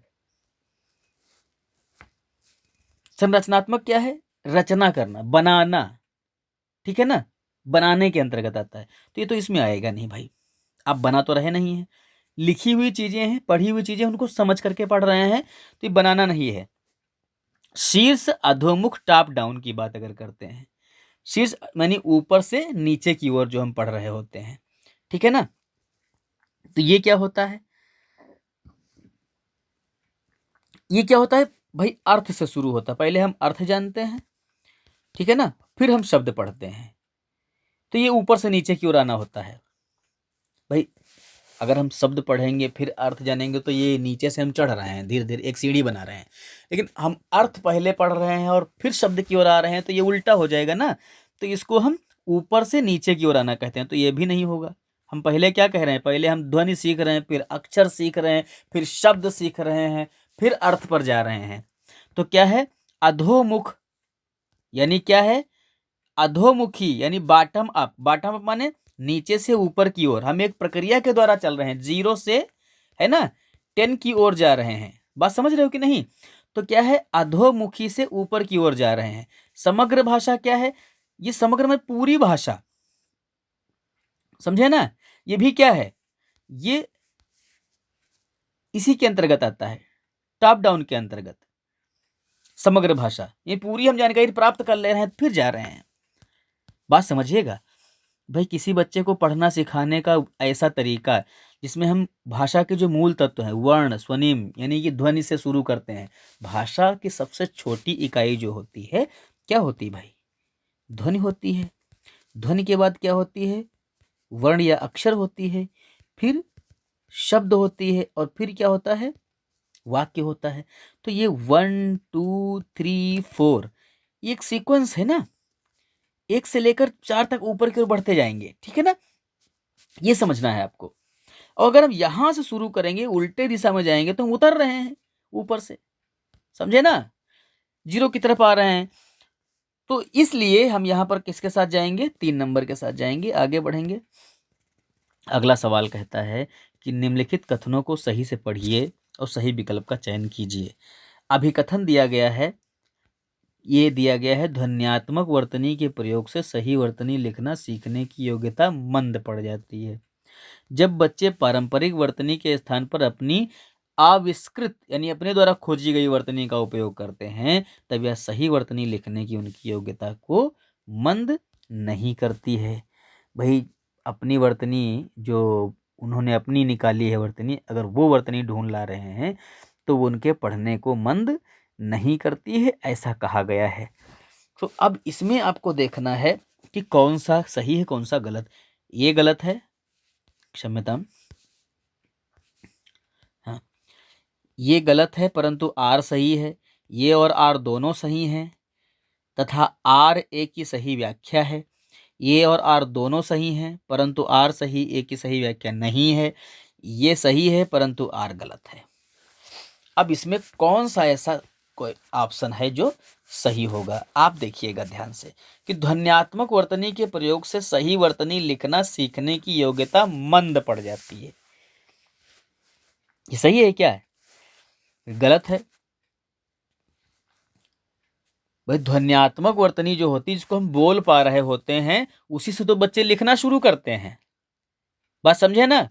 संरचनात्मक क्या है? रचना करना, बनाना। ठीक है ना? बनाने के अंतर्गत आता है। तो ये तो इसमें आएगा नहीं भाई, आप बना तो रहे नहीं है। लिखी हुई चीजें हैं, पढ़ी हुई चीजें, उनको समझ करके पढ़ रहे हैं, तो ये बनाना नहीं है। शीर्ष अधोमुख टॉप डाउन की बात अगर करते हैं, शीर्ष यानी ऊपर से नीचे की ओर जो हम पढ़ रहे होते हैं। ठीक है ना? तो ये क्या होता है? ये क्या होता है भाई? अर्थ से शुरू होता है। पहले हम अर्थ जानते हैं, ठीक है ना, फिर हम शब्द पढ़ते हैं। तो ये ऊपर से नीचे की ओर आना होता है भाई। अगर हम शब्द पढ़ेंगे फिर अर्थ जानेंगे तो ये नीचे से हम चढ़ रहे हैं, धीरे धीरे एक सीढ़ी बना रहे हैं। लेकिन हम अर्थ पहले पढ़ रहे हैं और फिर शब्द की ओर आ रहे हैं, तो ये उल्टा हो जाएगा ना। तो इसको हम ऊपर से नीचे की ओर आना कहते हैं, तो ये भी नहीं होगा। हम पहले क्या कह रहे हैं? पहले हम ध्वनि सीख रहे हैं, फिर अक्षर सीख रहे हैं, फिर शब्द सीख रहे हैं, फिर अर्थ पर जा रहे हैं। तो क्या है? अधोमुख यानी क्या है? अधोमुखी यानी बॉटम अप। बॉटम अप माने नीचे से ऊपर की ओर। हम एक प्रक्रिया के द्वारा चल रहे हैं, 0 से, है ना, 10 की ओर जा रहे हैं। बात समझ रहे हो कि नहीं? तो क्या है? अधोमुखी से ऊपर की ओर जा रहे हैं। समग्र भाषा क्या है? ये समग्र में पूरी भाषा, समझे ना? ये भी क्या है? ये इसी के अंतर्गत आता है, टॉप डाउन के अंतर्गत। समग्र भाषा ये पूरी हम जानकारी प्राप्त कर ले रहे हैं, फिर जा रहे हैं। बात समझिएगा भाई। किसी बच्चे को पढ़ना सिखाने का ऐसा तरीका जिसमें हम भाषा के जो मूल तत्व हैं, वर्ण स्वनिम यानी कि ध्वनि से शुरू करते हैं। भाषा की सबसे छोटी इकाई जो होती है क्या होती है भाई? ध्वनि होती है। ध्वनि के बाद क्या होती है? वर्ण या अक्षर होती है, फिर शब्द होती है, और फिर क्या होता है? वाक्य होता है। तो ये 1 2 3 4 ये एक सीक्वेंस है ना। 1 से लेकर 4 तक ऊपर की ओर बढ़ते जाएंगे, ठीक है ना। ये समझना है आपको। और अगर हम यहां से शुरू करेंगे, उल्टे दिशा में जाएंगे, तो हम उतर रहे हैं ऊपर से, समझे ना, 0 की तरफ आ रहे हैं। तो इसलिए हम यहां पर किसके साथ जाएंगे, 3 नंबर के साथ जाएंगे। आगे बढ़ेंगे। अगला सवाल कहता है कि निम्नलिखित कथनों को सही से पढ़िए और सही विकल्प का चयन कीजिए। अभिकथन दिया गया है, ये दिया गया है, ध्वन्यात्मक वर्तनी के प्रयोग से सही वर्तनी लिखना सीखने की योग्यता मंद पड़ जाती है। जब बच्चे पारंपरिक वर्तनी के स्थान पर अपनी आविष्कृत यानी अपने द्वारा खोजी गई वर्तनी का उपयोग करते हैं, तब यह सही वर्तनी लिखने की उनकी योग्यता को मंद नहीं करती है। भाई, अपनी वर्तनी जो उन्होंने अपनी निकाली है वर्तनी, अगर वो वर्तनी ढूंढ ला रहे हैं तो वो उनके पढ़ने को मंद नहीं करती है, ऐसा कहा गया है। तो अब इसमें आपको देखना है कि कौन सा सही है कौन सा गलत। ये गलत है, क्षम्यताम, हाँ, ये गलत है, परंतु आर सही है। ये और आर दोनों सही हैं तथा आर ए की सही व्याख्या है। ये और आर दोनों सही हैं, परंतु आर सही ए की सही व्याख्या नहीं है। ये सही है, परंतु आर गलत है। अब इसमें कौन सा ऐसा कोई ऑप्शन है जो सही होगा, आप देखिएगा ध्यान से कि ध्वन्यात्मक वर्तनी के प्रयोग से सही वर्तनी लिखना सीखने की योग्यता मंद पड़ जाती है। ये सही है क्या है, गलत है। भाई, ध्वन्यात्मक वर्तनी जो होती है जिसको हम बोल पा रहे होते हैं, उसी से तो बच्चे लिखना शुरू करते हैं। बात समझे ना।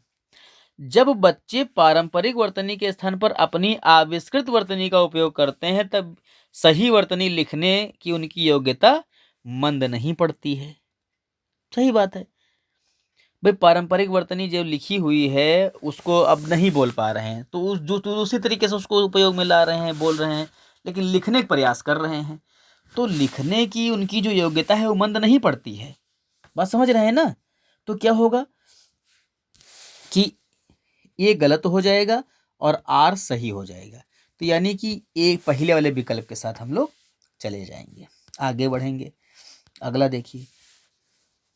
जब बच्चे पारंपरिक वर्तनी के स्थान पर अपनी आविष्कृत वर्तनी का उपयोग करते हैं, तब सही वर्तनी लिखने की उनकी योग्यता मंद नहीं पड़ती है। सही बात है। भाई, पारंपरिक वर्तनी जो लिखी हुई है उसको अब नहीं बोल पा रहे हैं, तो उसी तरीके से उसको उपयोग में ला रहे हैं, बोल रहे हैं, लेकिन लिखने का प्रयास कर रहे हैं, तो लिखने की उनकी जो योग्यता है वो मंद नहीं पड़ती है। बात समझ रहे हैं ना। तो क्या होगा कि ये गलत हो जाएगा और आर सही हो जाएगा। तो यानी कि ए पहले वाले विकल्प के साथ हम लोग चले जाएंगे। आगे बढ़ेंगे। अगला देखिए,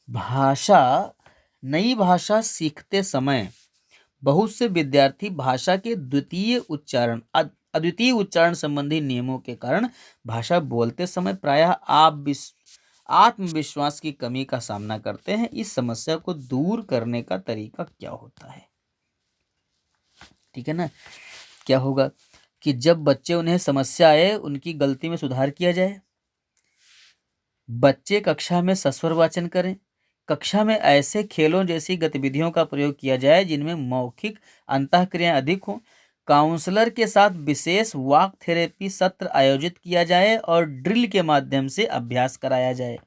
भाषा, नई भाषा सीखते समय बहुत से विद्यार्थी भाषा के अद्वितीय उच्चारण संबंधी नियमों के कारण भाषा बोलते समय प्रायः आत्मविश्वास की कमी का सामना करते हैं। इस समस्या को दूर करने का तरीका क्या होता है। ठीक है ना। क्या होगा कि जब बच्चे उन्हें समस्या आए, उनकी गलती में सुधार किया जाए। बच्चे कक्षा में सस्वर वाचन करें। कक्षा में ऐसे खेलों जैसी गतिविधियों का प्रयोग किया जाए जिनमें मौखिक अंतःक्रियाएं अधिक हों। काउंसलर के साथ विशेष वाक थेरेपी सत्र आयोजित किया जाए और ड्रिल के माध्यम से अभ्यास कराया जाए।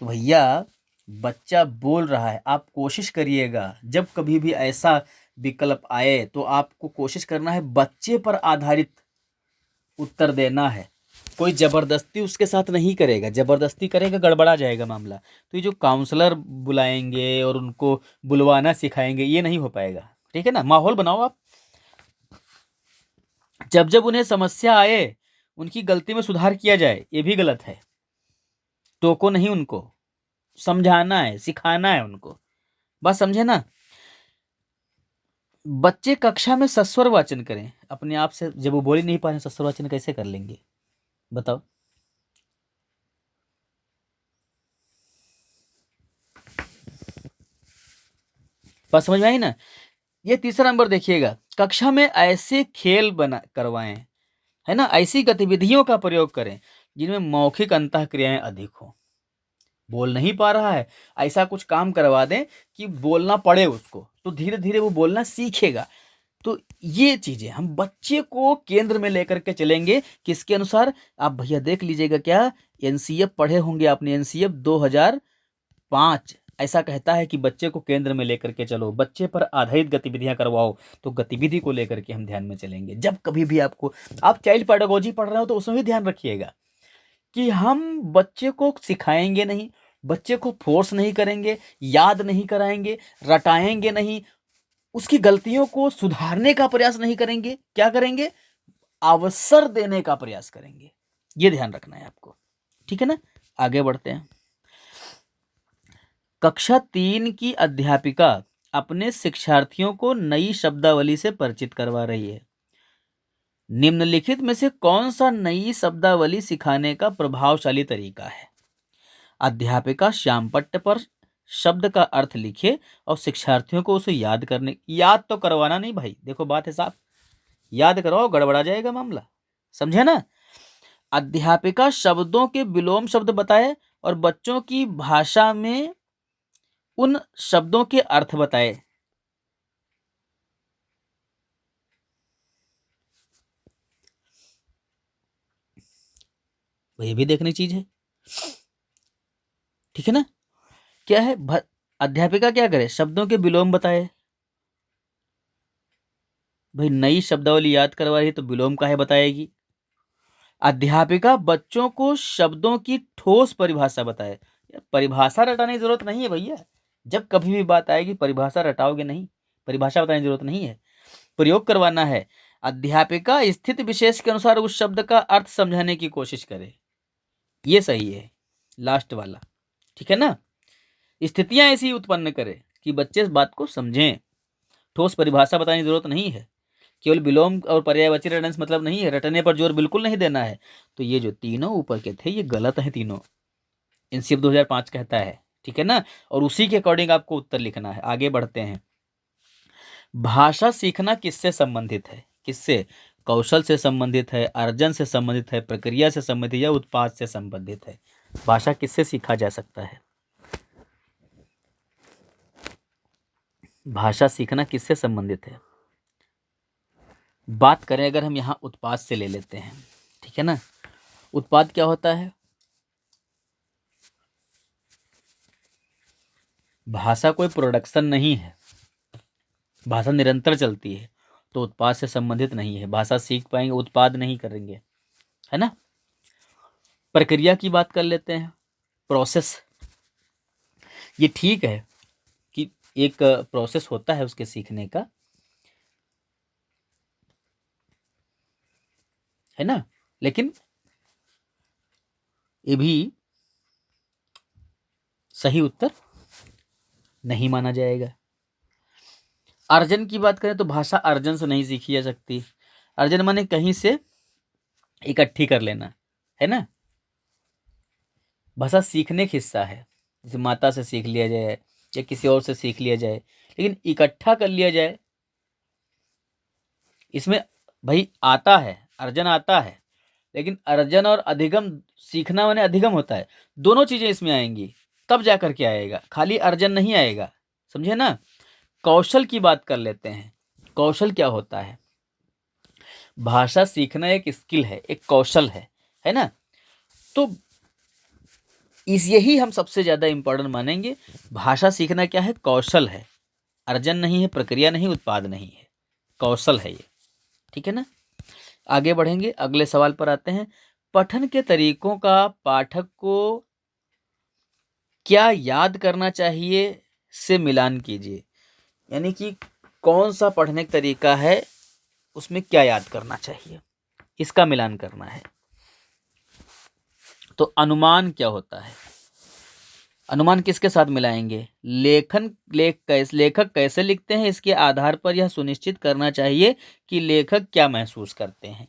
तो भैया, बच्चा बोल रहा है, आप कोशिश करिएगा जब कभी भी ऐसा विकल्प आए तो आपको कोशिश करना है बच्चे पर आधारित उत्तर देना है। कोई जबरदस्ती उसके साथ नहीं करेगा, जबरदस्ती करेगा गड़बड़ा जाएगा मामला। तो ये जो काउंसलर बुलाएंगे और उनको बुलवाना सिखाएंगे, ये नहीं हो पाएगा। ठीक है ना। माहौल बनाओ आप। जब जब उन्हें समस्या आए, उनकी गलती में सुधार किया जाए, ये भी गलत है। टोको नहीं, उनको समझाना है, सिखाना है उनको। बात समझे ना। बच्चे कक्षा में सस्वर वाचन करें अपने आप से। जब वो बोल ही नहीं पा रहे, सस्वर वाचन कैसे कर लेंगे बताओ। बात समझ में आई ना। ये तीसरा नंबर देखिएगा, कक्षा में ऐसे खेल बना करवाएं, है ना, ऐसी गतिविधियों का प्रयोग करें जिनमें मौखिक अंतःक्रियाएं अधिक हो। बोल नहीं पा रहा है, ऐसा कुछ काम करवा दें कि बोलना पड़े उसको, तो धीरे धीरे वो बोलना सीखेगा। तो ये चीजें हम बच्चे को केंद्र में लेकर के चलेंगे। किसके अनुसार, आप भैया देख लीजिएगा, क्या एनसीएफ पढ़े होंगे आपने, एनसीएफ 2005 ऐसा कहता है कि बच्चे को केंद्र में लेकर के चलो, बच्चे पर आधारित गतिविधियां करवाओ। तो गतिविधि को लेकर के हम ध्यान में चलेंगे। जब कभी भी आपको, आप चाइल्ड पेडागोजी पढ़ रहे हो तो उसमें भी ध्यान रखिएगा कि हम बच्चे को सिखाएंगे नहीं, बच्चे को फोर्स नहीं करेंगे, याद नहीं कराएंगे, रटाएंगे नहीं, उसकी गलतियों को सुधारने का प्रयास नहीं करेंगे। क्या करेंगे, अवसर देने का प्रयास करेंगे। ये ध्यान रखना है आपको, ठीक है ना। आगे बढ़ते हैं। कक्षा 3 की अध्यापिका अपने शिक्षार्थियों को नई शब्दावली से परिचित करवा रही है। निम्नलिखित में से कौन सा नई शब्दावली सिखाने का प्रभावशाली तरीका है? अध्यापिका श्यामपट्ट पर शब्द का अर्थ लिखे और शिक्षार्थियों को उसे याद तो करवाना नहीं भाई, देखो बात है साफ, याद करवाओ, गड़बड़ा जाएगा मामला, समझे ना। अध्यापिका शब्दों के विलोम शब्द बताए और बच्चों की भाषा में उन शब्दों के अर्थ बताए। ये भी देखने चीज है, ठीक है ना। क्या है, अध्यापिका क्या करे, शब्दों के विलोम बताए। भाई नई शब्दावली याद करवाई तो विलोम काहे बताएगी। अध्यापिका बच्चों को शब्दों की ठोस परिभाषा बताए। परिभाषा रटाने की जरूरत नहीं है भैया, जब कभी भी बात आएगी परिभाषा रटाओगे नहीं, परिभाषा बताने की जरूरत नहीं है, प्रयोग करवाना है। अध्यापिका स्थिति विशेष के अनुसार उस शब्द का अर्थ समझाने की कोशिश करे, ये सही है लास्ट वाला, ठीक है ना। स्थितियां ऐसी उत्पन्न करे कि बच्चे इस बात को समझें। ठोस परिभाषा बताने की जरूरत नहीं है, केवल विलोम और पर्यायवाची रटने से मतलब नहीं है, रटने पर जोर बिल्कुल नहीं देना है। तो ये जो तीनों ऊपर के थे ये गलत हैं तीनों, एनसीएफ 2005 कहता है, ठीक है ना। और उसी के अकॉर्डिंग आपको उत्तर लिखना है। आगे बढ़ते हैं। भाषा सीखना किससे संबंधित है? किससे? कौशल से संबंधित है, अर्जन से संबंधित है, प्रक्रिया से संबंधित या उत्पाद से संबंधित है। भाषा किससे सीखा जा सकता है? भाषा सीखना किससे संबंधित है? बात करें अगर हम यहाँ उत्पाद से ले लेते हैं, ठीक है ना। उत्पाद क्या होता है? भाषा कोई प्रोडक्शन नहीं है, भाषा निरंतर चलती है, तो उत्पाद से संबंधित नहीं है। भाषा सीख पाएंगे, उत्पाद नहीं करेंगे, है ना। प्रक्रिया की बात कर लेते हैं, प्रोसेस। ये ठीक है कि एक प्रोसेस होता है उसके सीखने का, है ना, लेकिन ये भी सही उत्तर नहीं माना जाएगा। अर्जन की बात करें तो भाषा अर्जन से नहीं सीखी जा सकती। अर्जन माने कहीं से इकट्ठी कर लेना, है ना। भाषा सीखने का हिस्सा है, जैसे माता से सीख लिया जाए या किसी और से सीख लिया जाए, लेकिन इकट्ठा कर लिया जाए, इसमें भाई आता है, अर्जन आता है, लेकिन अर्जन और अधिगम, सीखना माने अधिगम होता है, दोनों चीजें इसमें आएंगी तब जाकर के आएगा, खाली अर्जन नहीं आएगा, समझे ना। कौशल की बात कर लेते हैं। कौशल क्या होता है? भाषा सीखना एक स्किल है, एक कौशल है ना। तो इस यही हम सबसे ज्यादा इंपॉर्टेंट मानेंगे। भाषा सीखना क्या है? कौशल है, अर्जन नहीं है, प्रक्रिया नहीं, उत्पाद नहीं है, कौशल है ये, ठीक है ना। आगे बढ़ेंगे, अगले सवाल पर आते हैं। पठन के तरीकों का पाठक को क्या याद करना चाहिए से मिलान कीजिए। यानी कि कौन सा पढ़ने का तरीका है, उसमें क्या याद करना चाहिए, इसका मिलान करना है। तो अनुमान क्या होता है? अनुमान किसके साथ मिलाएंगे? लेखक कैसे लिखते हैं, इसके आधार पर यह सुनिश्चित करना चाहिए कि लेखक क्या महसूस करते हैं,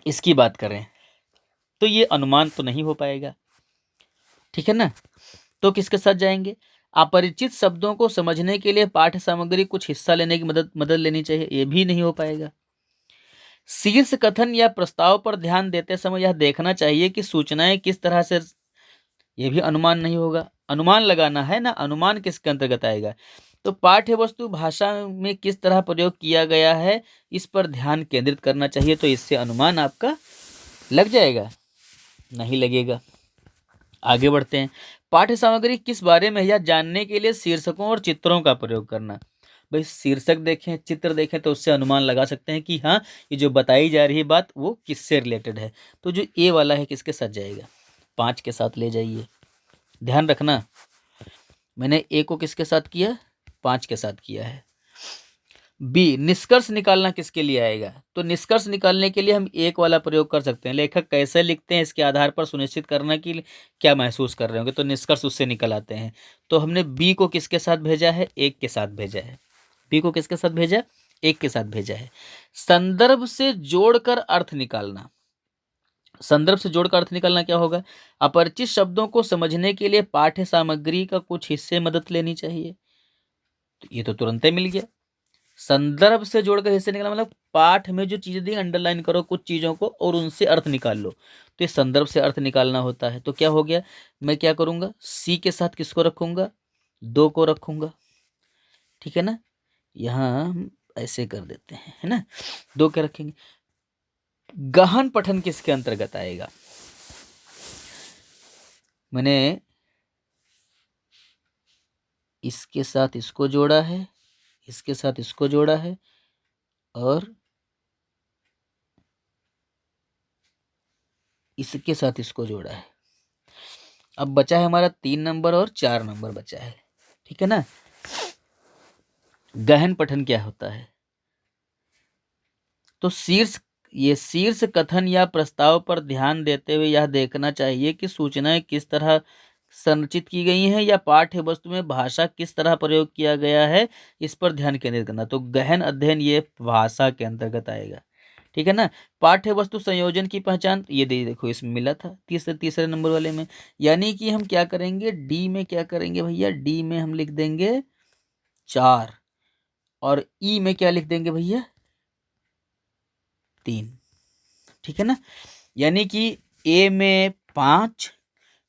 इसकी बात करें तो ये अनुमान तो नहीं हो पाएगा, ठीक है ना। तो किसके साथ जाएंगे? अपरिचित शब्दों को समझने के लिए पाठ्य सामग्री कुछ हिस्सा लेने की मदद लेनी चाहिए, ये भी नहीं हो पाएगा। शीर्ष कथन या प्रस्ताव पर ध्यान देते समय यह देखना चाहिए कि सूचनाएं किस तरह से, ये भी अनुमान नहीं होगा। अनुमान लगाना है ना, अनुमान किसके अंतर्गत आएगा? तो पाठ्य वस्तु भाषा में किस तरह प्रयोग किया गया है, इस पर ध्यान केंद्रित करना चाहिए, तो इससे अनुमान आपका लग जाएगा, नहीं लगेगा। आगे बढ़ते हैं। पाठ्य सामग्री किस बारे में, यह जानने के लिए शीर्षकों और चित्रों का प्रयोग करना। भाई शीर्षक देखें, चित्र देखें तो उससे अनुमान लगा सकते हैं कि हाँ ये जो बताई जा रही है बात वो किससे रिलेटेड है। तो जो ए वाला है किसके साथ जाएगा? 5 के साथ ले जाइए। ध्यान रखना, मैंने ए को किसके साथ किया? 5 के साथ किया है। बी, निष्कर्ष निकालना किसके लिए आएगा? तो निष्कर्ष निकालने के लिए हम एक वाला प्रयोग कर सकते हैं, लेखक कैसे लिखते हैं इसके आधार पर सुनिश्चित करना कि क्या महसूस कर रहे होंगे, तो निष्कर्ष उससे निकल आते हैं। तो हमने बी को किसके साथ भेजा है? एक के साथ भेजा है। बी को किसके साथ भेजा? एक के साथ भेजा है। संदर्भ से जोड़कर अर्थ निकालना। संदर्भ से जोड़कर अर्थ निकालना क्या होगा? अपरिचित शब्दों को समझने के लिए पाठ्य सामग्री का कुछ हिस्से मदद लेनी चाहिए। तो ये तो तुरंत ही मिल गया। संदर्भ से जोड़कर हिस्से निकालना मतलब पाठ में जो चीजें दी अंडरलाइन करो कुछ चीजों को और उनसे अर्थ निकाल लो। तो ये संदर्भ से अर्थ निकालना होता है। तो क्या हो गया? मैं क्या करूंगा? सी के साथ किसको रखूंगा? 2 को रखूंगा। ठीक है ना? यहां हम ऐसे कर देते हैं, है ना? 2 के रखेंगे। गहन पठन किसके अंतर्गत आएगा? मैंने इसके साथ इसको जोड़ा है, इसके साथ इसको जोड़ा है और इसके साथ इसको जोड़ा है। अब बचा है हमारा 3 नंबर और 4 नंबर बचा है। ठीक है ना? गहन पठन क्या होता है? तो शीर्ष कथन या प्रस्ताव पर ध्यान देते हुए यह देखना चाहिए कि सूचनाएं किस तरह संरचित की गई हैं या पाठ्य वस्तु में भाषा किस तरह प्रयोग किया गया है, इस पर ध्यान केंद्रित करना। तो गहन अध्ययन ये भाषा के अंतर्गत आएगा। ठीक है ना? पाठ्य वस्तु संयोजन की पहचान, ये देखो इसमें मिला था तीसरे नंबर वाले में। यानी कि हम क्या करेंगे? डी में क्या करेंगे भैया? डी में हम लिख देंगे 4 और ई में क्या लिख देंगे भैया? 3। ठीक है ना? यानी कि ए में 5,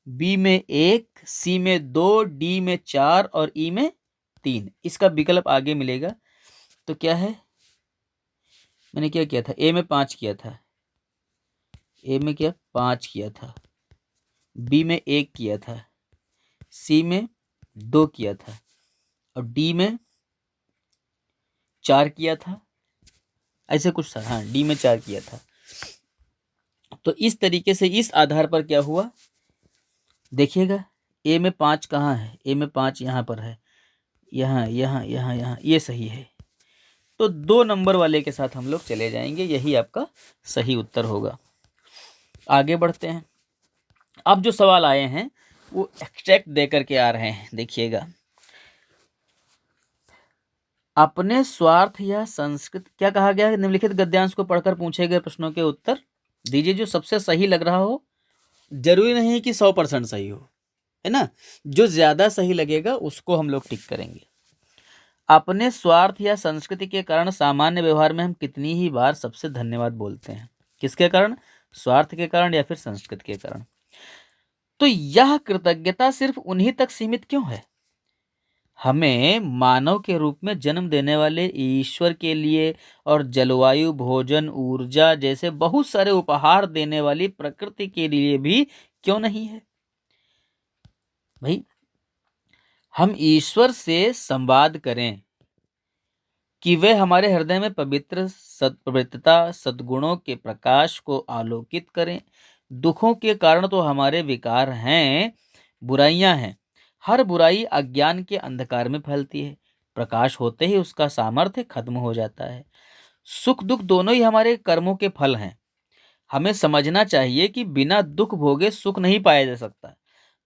बी में 1, सी में 2, डी में 4 और ई में 3। इसका विकल्प आगे मिलेगा। तो क्या है? मैंने क्या किया था? ए में 5 किया था, ए में क्या 5 किया था, बी में 1 किया था, सी में 2 किया था और डी में 4 किया था। ऐसे कुछ था, हाँ डी में 4 किया था। तो इस तरीके से इस आधार पर क्या हुआ देखिएगा, ए में 5 कहाँ है? ए में 5 यहाँ पर है, यहाँ यहाँ यहाँ यहाँ, ये सही है। तो 2 नंबर वाले के साथ हम लोग चले जाएंगे, यही आपका सही उत्तर होगा। आगे बढ़ते हैं। अब जो सवाल आए हैं वो एक्सट्रैक्ट दे करके आ रहे हैं, देखिएगा। अपने स्वार्थ या संस्कृति, क्या कहा गया है? निम्नलिखित गद्यांश को पढ़कर पूछे गए प्रश्नों के उत्तर दीजिए जो सबसे सही लग रहा हो। जरूरी नहीं कि 100% सही हो, है ना? जो ज्यादा सही लगेगा उसको हम लोग टिक करेंगे। अपने स्वार्थ या संस्कृति के कारण सामान्य व्यवहार में हम कितनी ही बार सबसे धन्यवाद बोलते हैं? किसके कारण? स्वार्थ के कारण या फिर संस्कृति के कारण? तो यह कृतज्ञता सिर्फ उन्हीं तक सीमित क्यों है? हमें मानव के रूप में जन्म देने वाले ईश्वर के लिए और जलवायु, भोजन, ऊर्जा जैसे बहुत सारे उपहार देने वाली प्रकृति के लिए भी क्यों नहीं है? भाई, हम ईश्वर से संवाद करें कि वे हमारे हृदय में पवित्रता, सद्गुणों के प्रकाश को आलोकित करें। दुखों के कारण तो हमारे विकार हैं, बुराइयां हैं। हर बुराई अज्ञान के अंधकार में फैलती है, प्रकाश होते ही उसका सामर्थ्य खत्म हो जाता है। सुख दुख दोनों ही हमारे कर्मों के फल हैं। हमें समझना चाहिए कि बिना दुख भोगे सुख नहीं पाया जा सकता।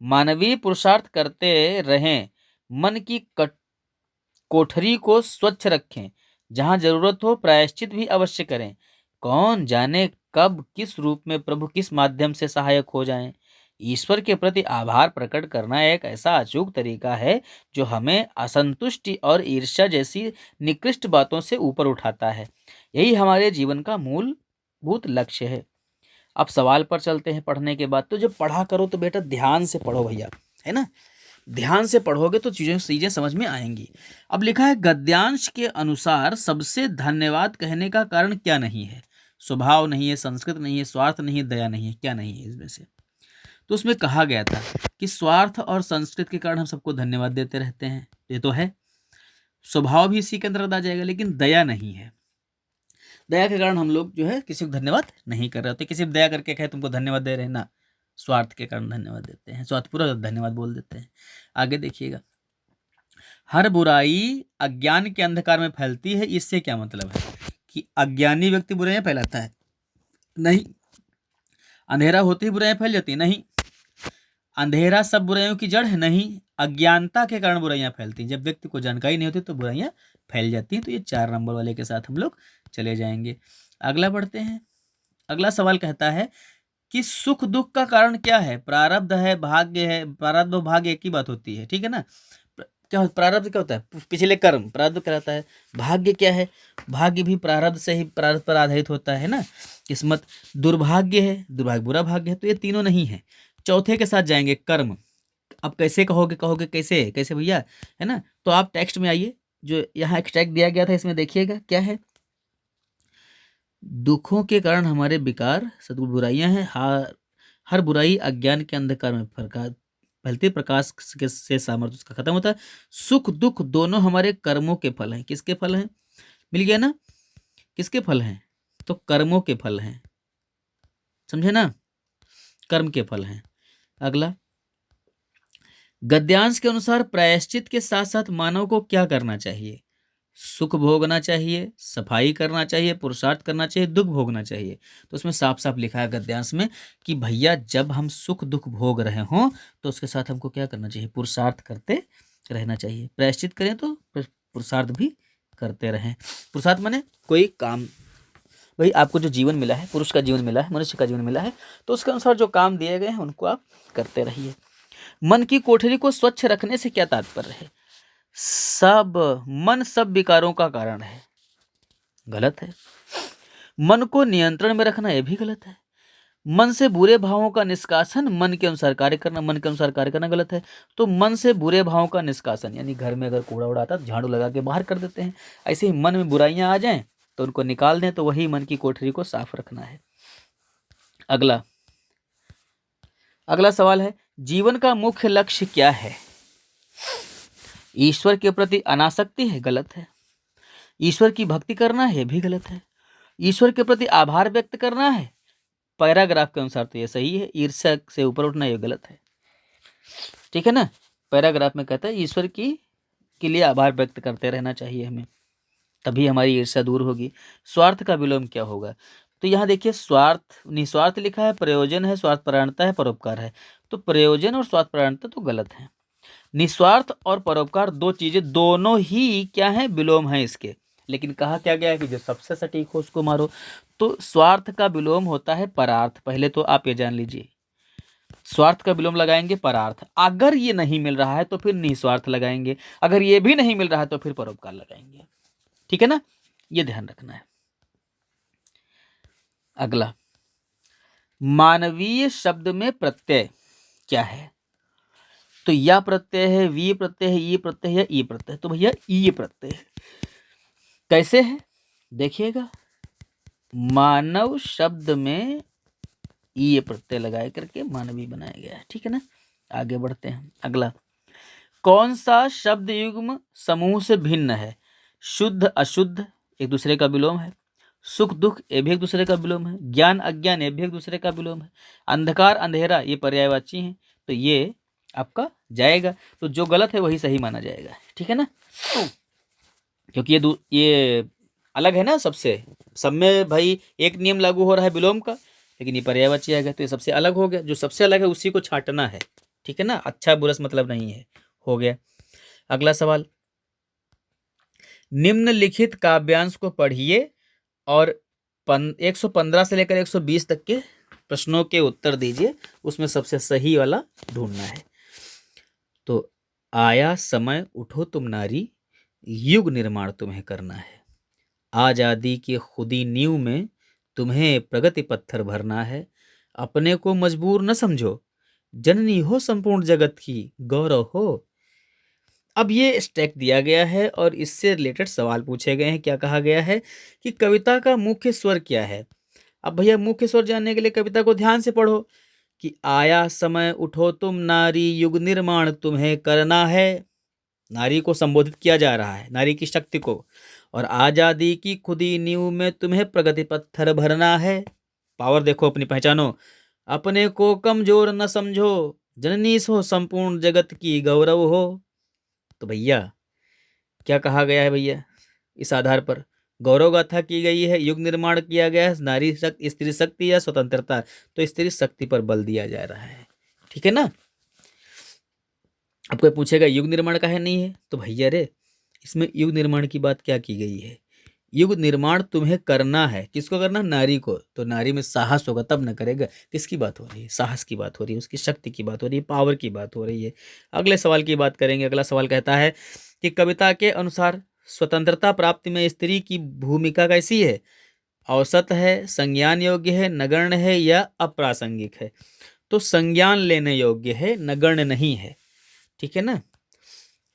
मानवीय पुरुषार्थ करते रहें, मन की कोठरी को स्वच्छ रखें, जहां जरूरत हो प्रायश्चित भी अवश्य करें। कौन जाने कब किस रूप में प्रभु किस माध्यम से सहायक हो जाएं। ईश्वर के प्रति आभार प्रकट करना एक ऐसा अचूक तरीका है जो हमें असंतुष्टि और ईर्ष्या जैसी निकृष्ट बातों से ऊपर उठाता है। यही हमारे जीवन का मूलभूत लक्ष्य है। अब सवाल पर चलते हैं पढ़ने के बाद। तो जब पढ़ा करो तो बेटा ध्यान से पढ़ो भैया, है ना? ध्यान से पढ़ोगे तो चीजें समझ में आएंगी। अब लिखा है, गद्यांश के अनुसार सबसे धन्यवाद कहने का कारण क्या नहीं है? स्वभाव नहीं है, संस्कृत नहीं है, स्वार्थ नहीं है, दया नहीं है, क्या नहीं है इसमें से? तो उसमें कहा गया था कि स्वार्थ और संस्कृत के कारण हम सबको धन्यवाद देते रहते हैं, ये तो है। स्वभाव भी इसी के अंतर्गत आ जाएगा, लेकिन दया नहीं है। दया के कारण हम लोग जो है किसी को धन्यवाद नहीं कर रहे होते। किसी को दया करके कहे तुमको धन्यवाद दे रहे हैं ना, स्वार्थ के कारण धन्यवाद देते हैं, स्वार्थपूर्वक धन्यवाद बोल देते हैं। आगे देखिएगा, हर बुराई अज्ञान के अंधकार में फैलती है, इससे क्या मतलब है कि अज्ञानी व्यक्ति बुराइयां फैलाता है? नहीं। अंधेरा होते ही बुराइयां फैल जाती है? नहीं। अंधेरा सब बुराइयों की जड़ है? नहीं। अज्ञानता के कारण बुराइयां फैलती हैं। जब व्यक्ति को जानकारी नहीं होती तो बुराइयां फैल जाती हैं। तो ये 4 नंबर वाले के साथ हम लोग चले जाएंगे। अगला बढ़ते हैं। अगला सवाल कहता है कि सुख दुख का कारण क्या है? प्रारब्ध है, भाग्य है। प्रारब्ध और भाग्य एक ही बात होती है, ठीक है ना। क्या प्रारब्ध क्या होता है? पिछले कर्म, प्रारब्ध कहलाता है। भाग्य क्या है? भाग्य भी प्रारब्ध से ही, प्रारब्ध पर आधारित होता है ना। किस्मत। दुर्भाग्य है, दुर्भाग्य बुरा भाग्य है। तो ये तीनों नहीं है। चौथे के साथ जाएंगे, कर्म। अब कैसे कहोगे? कहोगे कैसे कैसे भैया, है ना। तो आप टेक्स्ट में आइए, जो यहाँ एक्सट्रैक्ट दिया गया था इसमें देखिएगा क्या है। दुखों के कारण हमारे विकार, सद्गुण बुराइयां हैं। हर बुराई अज्ञान के अंधकार में फैलती, प्रकाश से सामर्थ्य उसका खत्म होता है। सुख दुख दोनों हमारे कर्मों के फल हैं। किसके फल हैं? मिल गया ना। किसके फल हैं? तो कर्मों के फल हैं, समझे ना। कर्म के फल हैं। अगला, गद्यांश के अनुसार प्रायश्चित के साथ साथ मानव को क्या करना चाहिए? सुख भोगना चाहिए, सफाई करना चाहिए, पुरुषार्थ करना चाहिए, दुख भोगना चाहिए। तो उसमें साफ साफ लिखा है गद्यांश में कि भैया जब हम सुख दुख भोग रहे हों तो उसके साथ हमको क्या करना चाहिए? पुरुषार्थ करते रहना चाहिए। प्रायश्चित करें तो पुरुषार्थ भी करते रहें। पुरुषार्थ माने कोई काम, भाई आपको जो जीवन मिला है, पुरुष का जीवन मिला है, मनुष्य का जीवन मिला है, तो उसके अनुसार जो काम दिए गए हैं उनको आप करते रहिए। मन की कोठरी को स्वच्छ रखने से क्या तात्पर्य है? मन सब विकारों का कारण है, गलत है। मन को नियंत्रण में रखना, यह भी गलत है। मन से बुरे भावों का निष्कासन, मन के अनुसार कार्य करना, मन के अनुसार कार्य करना गलत है। तो मन से बुरे भावों का निष्कासन यानी घर में अगर कूड़ा उड़ा आता है तो झाड़ू लगा के बाहर कर देते हैं। ऐसे ही मन में बुराइयां आ जाएं तो उनको निकाल दें, तो वही मन की कोठरी को साफ रखना है। अगला सवाल है, जीवन का मुख्य लक्ष्य क्या है? ईश्वर के प्रति अनासक्ति है, गलत है। ईश्वर की भक्ति करना है, भी गलत है। ईश्वर के प्रति आभार व्यक्त करना है, पैराग्राफ के अनुसार तो ये सही है। ईर्ष्या से ऊपर उठना ये गलत है, ठीक है ना। पैराग्राफ में कहता है ईश्वर के लिए आभार व्यक्त करते रहना चाहिए हमें, तभी हमारी ईर्ष्या दूर होगी। स्वार्थ का विलोम क्या होगा? तो यहाँ देखिए, स्वार्थ निस्वार्थ लिखा है, प्रयोजन है, स्वार्थ परायणता है, परोपकार है। तो प्रयोजन और स्वार्थ परायणता तो गलत है। निस्वार्थ और परोपकार दो चीजें, दोनों ही क्या है? विलोम है इसके। लेकिन कहा क्या गया है कि जो सबसे सटीक हो उसको मारो। तो स्वार्थ का विलोम होता है परार्थ। पहले तो आप ये जान लीजिए, स्वार्थ का विलोम लगाएंगे परार्थ। अगर ये नहीं मिल रहा है तो फिर निस्वार्थ लगाएंगे। अगर ये भी नहीं मिल रहा है तो फिर परोपकार लगाएंगे, ठीक है ना। ये ध्यान रखना है। अगला, मानवीय शब्द में प्रत्यय क्या है? तो या प्रत्यय है, वी प्रत्यय है, ई प्रत्यय है, या ई प्रत्यय। तो भैया ई प्रत्यय है। कैसे है देखिएगा, मानव शब्द में ई प्रत्यय लगाए करके मानवी बनाया गया है, ठीक है ना। आगे बढ़ते हैं। अगला, कौन सा शब्द युग्म समूह से भिन्न है? शुद्ध अशुद्ध एक दूसरे का विलोम है। सुख दुख ये भी एक दूसरे का विलोम है। ज्ञान अज्ञान ये भी एक दूसरे का विलोम है। अंधकार अंधेरा ये पर्यायवाची हैं, तो ये आपका जाएगा। तो जो गलत है वही सही माना जाएगा, ठीक है ना। क्योंकि ये अलग है ना सबसे, सब में भाई एक नियम लागू हो रहा है विलोम का, लेकिन ये पर्यायवाची आएगा तो ये सबसे अलग हो गया। जो सबसे अलग है उसी को छांटना है, ठीक है ना। अच्छा बुरा मतलब नहीं है, हो गया। अगला सवाल, निम्नलिखित काव्यांश को पढ़िए और 115 से लेकर 120 तक के प्रश्नों के उत्तर दीजिए। उसमें सबसे सही वाला ढूंढना है। तो आया समय उठो तुम नारी, युग निर्माण तुम्हें करना है। आजादी की खुदी नींव में तुम्हें प्रगति पत्थर भरना है। अपने को मजबूर न समझो, जननी हो संपूर्ण जगत की, गौरव हो। अब ये स्टैक दिया गया है और इससे रिलेटेड सवाल पूछे गए हैं। क्या कहा गया है कि कविता का मुख्य स्वर क्या है? अब भैया मुख्य स्वर जानने के लिए कविता को ध्यान से पढ़ो कि आया समय उठो तुम नारी, युग निर्माण तुम्हें करना है। नारी को संबोधित किया जा रहा है, नारी की शक्ति को। और आजादी की खुदी नींव में तुम्हें प्रगति पत्थर भरना है। पावर देखो अपनी, पहचानो। अपने को कमजोर न समझो, जननी हो संपूर्ण जगत की, गौरव हो। तो भैया क्या कहा गया है भैया? इस आधार पर गौरव गाथा की गई है, युग निर्माण किया गया है, नारी शक्ति, स्त्री शक्ति या स्वतंत्रता, तो स्त्री शक्ति पर बल दिया जा रहा है। ठीक है ना? अब कोई पूछेगा युग निर्माण का है नहीं है, तो भैया रे इसमें युग निर्माण की बात क्या की गई है? युग निर्माण तुम्हें करना है, किसको करना? नारी को। तो नारी में साहस होगा तब न करेगा। किसकी बात हो रही है? साहस की बात हो रही है, उसकी शक्ति की बात हो रही है, पावर की बात हो रही है। अगले सवाल की बात करेंगे। अगला सवाल कहता है कि कविता के अनुसार स्वतंत्रता प्राप्ति में स्त्री की भूमिका कैसी है? औसत है, संज्ञान योग्य है, नगण्य है या अप्रासंगिक है? तो संज्ञान लेने योग्य है, नगण्य नहीं है। ठीक है ना?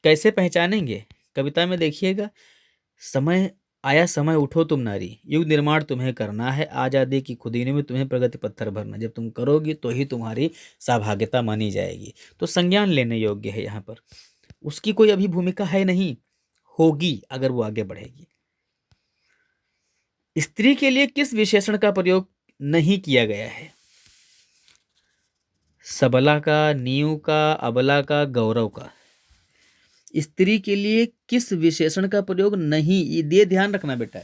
कैसे पहचानेंगे? कविता में देखिएगा, समय आया समय उठो तुम नारी, युग निर्माण तुम्हें करना है, आजादी की खुदियों में तुम्हें प्रगति पत्थर भरना, जब तुम करोगी तो ही तुम्हारी सहभागिता मानी जाएगी। तो संज्ञान लेने योग्य है। यहाँ पर उसकी कोई अभी भूमिका है नहीं, होगी अगर वो आगे बढ़ेगी। स्त्री के लिए किस विशेषण का प्रयोग नहीं किया गया है? सबला का, नींव का, अबला का, गौरव का। स्त्री के लिए किस विशेषण का प्रयोग नहीं, ये ध्यान रखना बेटा,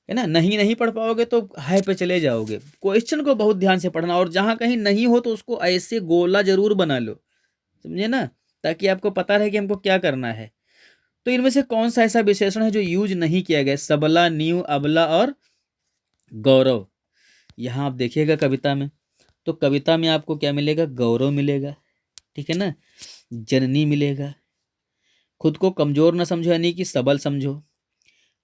है ना? नहीं पढ़ पाओगे तो हाय पे चले जाओगे। क्वेश्चन को बहुत ध्यान से पढ़ना, और जहां कहीं नहीं हो तो उसको ऐसे गोला जरूर बना लो, समझे ना, ताकि आपको पता रहे कि हमको क्या करना है। तो इनमें से कौन सा ऐसा विशेषण है जो यूज नहीं किया गया? सबला, नींव, अबला और गौरव। यहाँ आप देखिएगा कविता में, तो कविता में आपको क्या मिलेगा? गौरव मिलेगा, ठीक है ना, जननी मिलेगा। खुद को कमजोर न समझो यानी कि सबल समझो।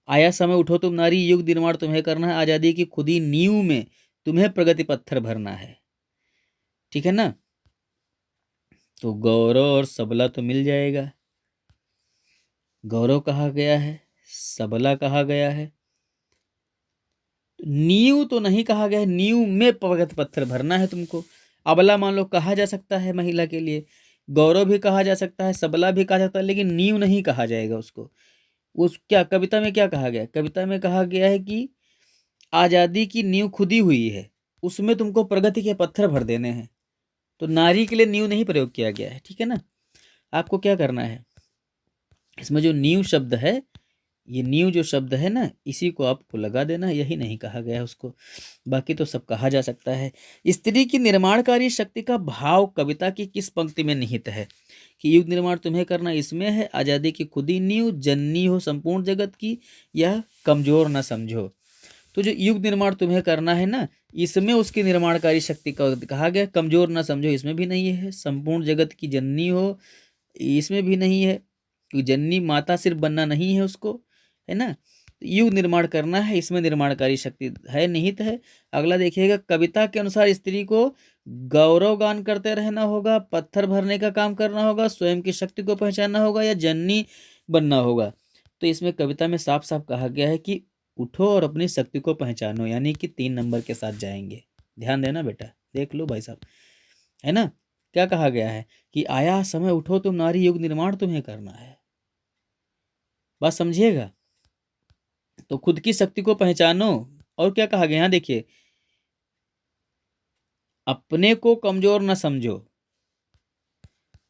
आया समय उठो तुम नारी, युग निर्माण तुम्हें करना है, आजादी की खुदी नींव में तुम्हें प्रगति पत्थर भरना है। ठीक है ना? तो गौरव और सबला तो मिल जाएगा। गौरव कहा गया है, सबला कहा गया है, नींव तो नहीं कहा गया है, नींव में प्रगति पत्थर भरना है तुमको। अबला मान लो कहा जा सकता है महिला के लिए, गौरव भी कहा जा सकता है, सबला भी कहा जाता है, लेकिन नींव नहीं कहा जाएगा उसको। उस क्या कविता में क्या कहा गया? कविता में कहा गया है कि आजादी की नींव खुदी हुई है, उसमें तुमको प्रगति के पत्थर भर देने हैं। तो नारी के लिए नींव नहीं प्रयोग किया गया है। ठीक है ना? आपको क्या करना है, इसमें जो नींव शब्द है, ये नींव जो शब्द है ना, इसी को आपको लगा देना, यही नहीं कहा गया है उसको, बाकी तो सब कहा जा सकता है। स्त्री की निर्माणकारी शक्ति का भाव कविता की किस पंक्ति में निहित है? कि युग निर्माण तुम्हें करना इसमें है, आजादी की खुदी नींव, जननी हो संपूर्ण जगत की, या कमजोर न समझो। तो जो युग निर्माण तुम्हें करना है ना, इसमें उसकी निर्माणकारी शक्ति का कहा गया। कमजोर न समझो इसमें भी नहीं है, संपूर्ण जगत की जननी हो इसमें भी नहीं है, क्योंकि जननी माता सिर्फ बनना नहीं है उसको, है ना? युग निर्माण करना है, इसमें निर्माणकारी शक्ति है, निहित है। अगला देखिएगा, कविता के अनुसार स्त्री को गौरव गान करते रहना होगा, पत्थर भरने का काम करना होगा, स्वयं की शक्ति को पहचानना होगा, या जननी बनना होगा। तो इसमें कविता में साफ साफ कहा गया है कि उठो और अपनी शक्ति को पहचानो, यानी कि 3 नंबर के साथ जाएंगे। ध्यान देना बेटा, देख लो भाई साहब, है ना? क्या कहा गया है कि आया समय उठो तुम नारी, युग निर्माण तुम्हें करना है। बात समझिएगा। तो खुद की शक्ति को पहचानो। और क्या कहा गया? यहाँ देखिए, अपने को कमजोर न समझो।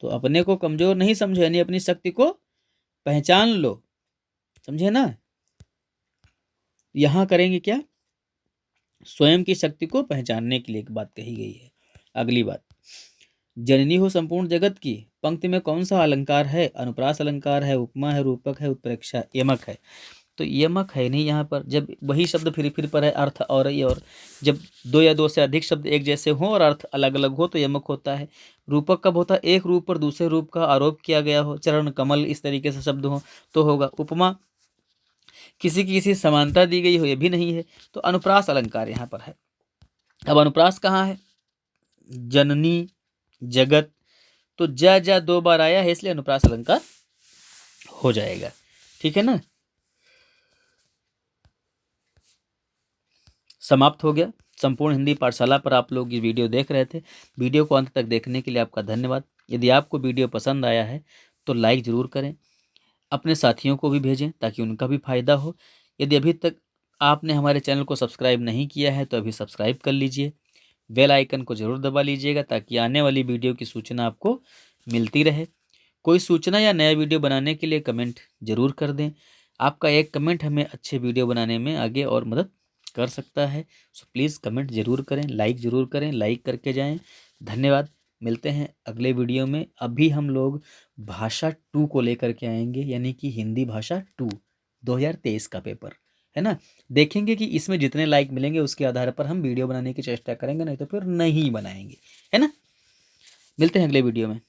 तो अपने को कमजोर नहीं समझो, यानी अपनी शक्ति को पहचान लो, समझे ना? यहां करेंगे क्या? स्वयं की शक्ति को पहचानने के लिए एक बात कही गई है। अगली बात, जननी हो संपूर्ण जगत की, पंक्ति में कौन सा अलंकार है? अनुप्रास अलंकार है, उपमा है, रूपक है, उत्प्रेक्षा, यमक है। तो यमक है नहीं यहाँ पर। जब वही शब्द फिर पर है, अर्थ और ही, और जब 2 या 2 से अधिक शब्द एक जैसे हो और अर्थ अलग अलग हो तो यमक होता है। रूपक कब होता है? एक रूप पर दूसरे रूप का आरोप किया गया हो, चरण, कमल, इस तरीके से शब्द हो तो होगा। उपमा किसी की किसी समानता दी गई हो, ये भी नहीं है। तो अनुप्रास अलंकार यहाँ पर है। अब अनुप्रास कहाँ है? जननी, जगत, तो जा 2 बार आया है, इसलिए अनुप्रास अलंकार हो जाएगा। ठीक है ना? समाप्त हो गया। संपूर्ण हिंदी पाठशाला पर आप लोग ये वीडियो देख रहे थे। वीडियो को अंत तक देखने के लिए आपका धन्यवाद। यदि आपको वीडियो पसंद आया है तो लाइक ज़रूर करें, अपने साथियों को भी भेजें ताकि उनका भी फायदा हो। यदि अभी तक आपने हमारे चैनल को सब्सक्राइब नहीं किया है तो अभी सब्सक्राइब कर लीजिए। बेल आइकन को ज़रूर दबा लीजिएगा ताकि आने वाली वीडियो की सूचना आपको मिलती रहे। कोई सूचना या नया वीडियो बनाने के लिए कमेंट जरूर कर दें। आपका एक कमेंट हमें अच्छे वीडियो बनाने में आगे और मदद कर सकता है। सो प्लीज़ कमेंट जरूर करें, लाइक जरूर करें, लाइक करके जाएं। धन्यवाद। मिलते हैं अगले वीडियो में। अभी हम लोग भाषा 2 को लेकर के आएंगे, यानी कि हिंदी भाषा 2 2023 का पेपर है ना। देखेंगे कि इसमें जितने लाइक मिलेंगे उसके आधार पर हम वीडियो बनाने की चेष्टा करेंगे, नहीं तो फिर नहीं बनाएंगे, है ना। मिलते हैं अगले वीडियो में।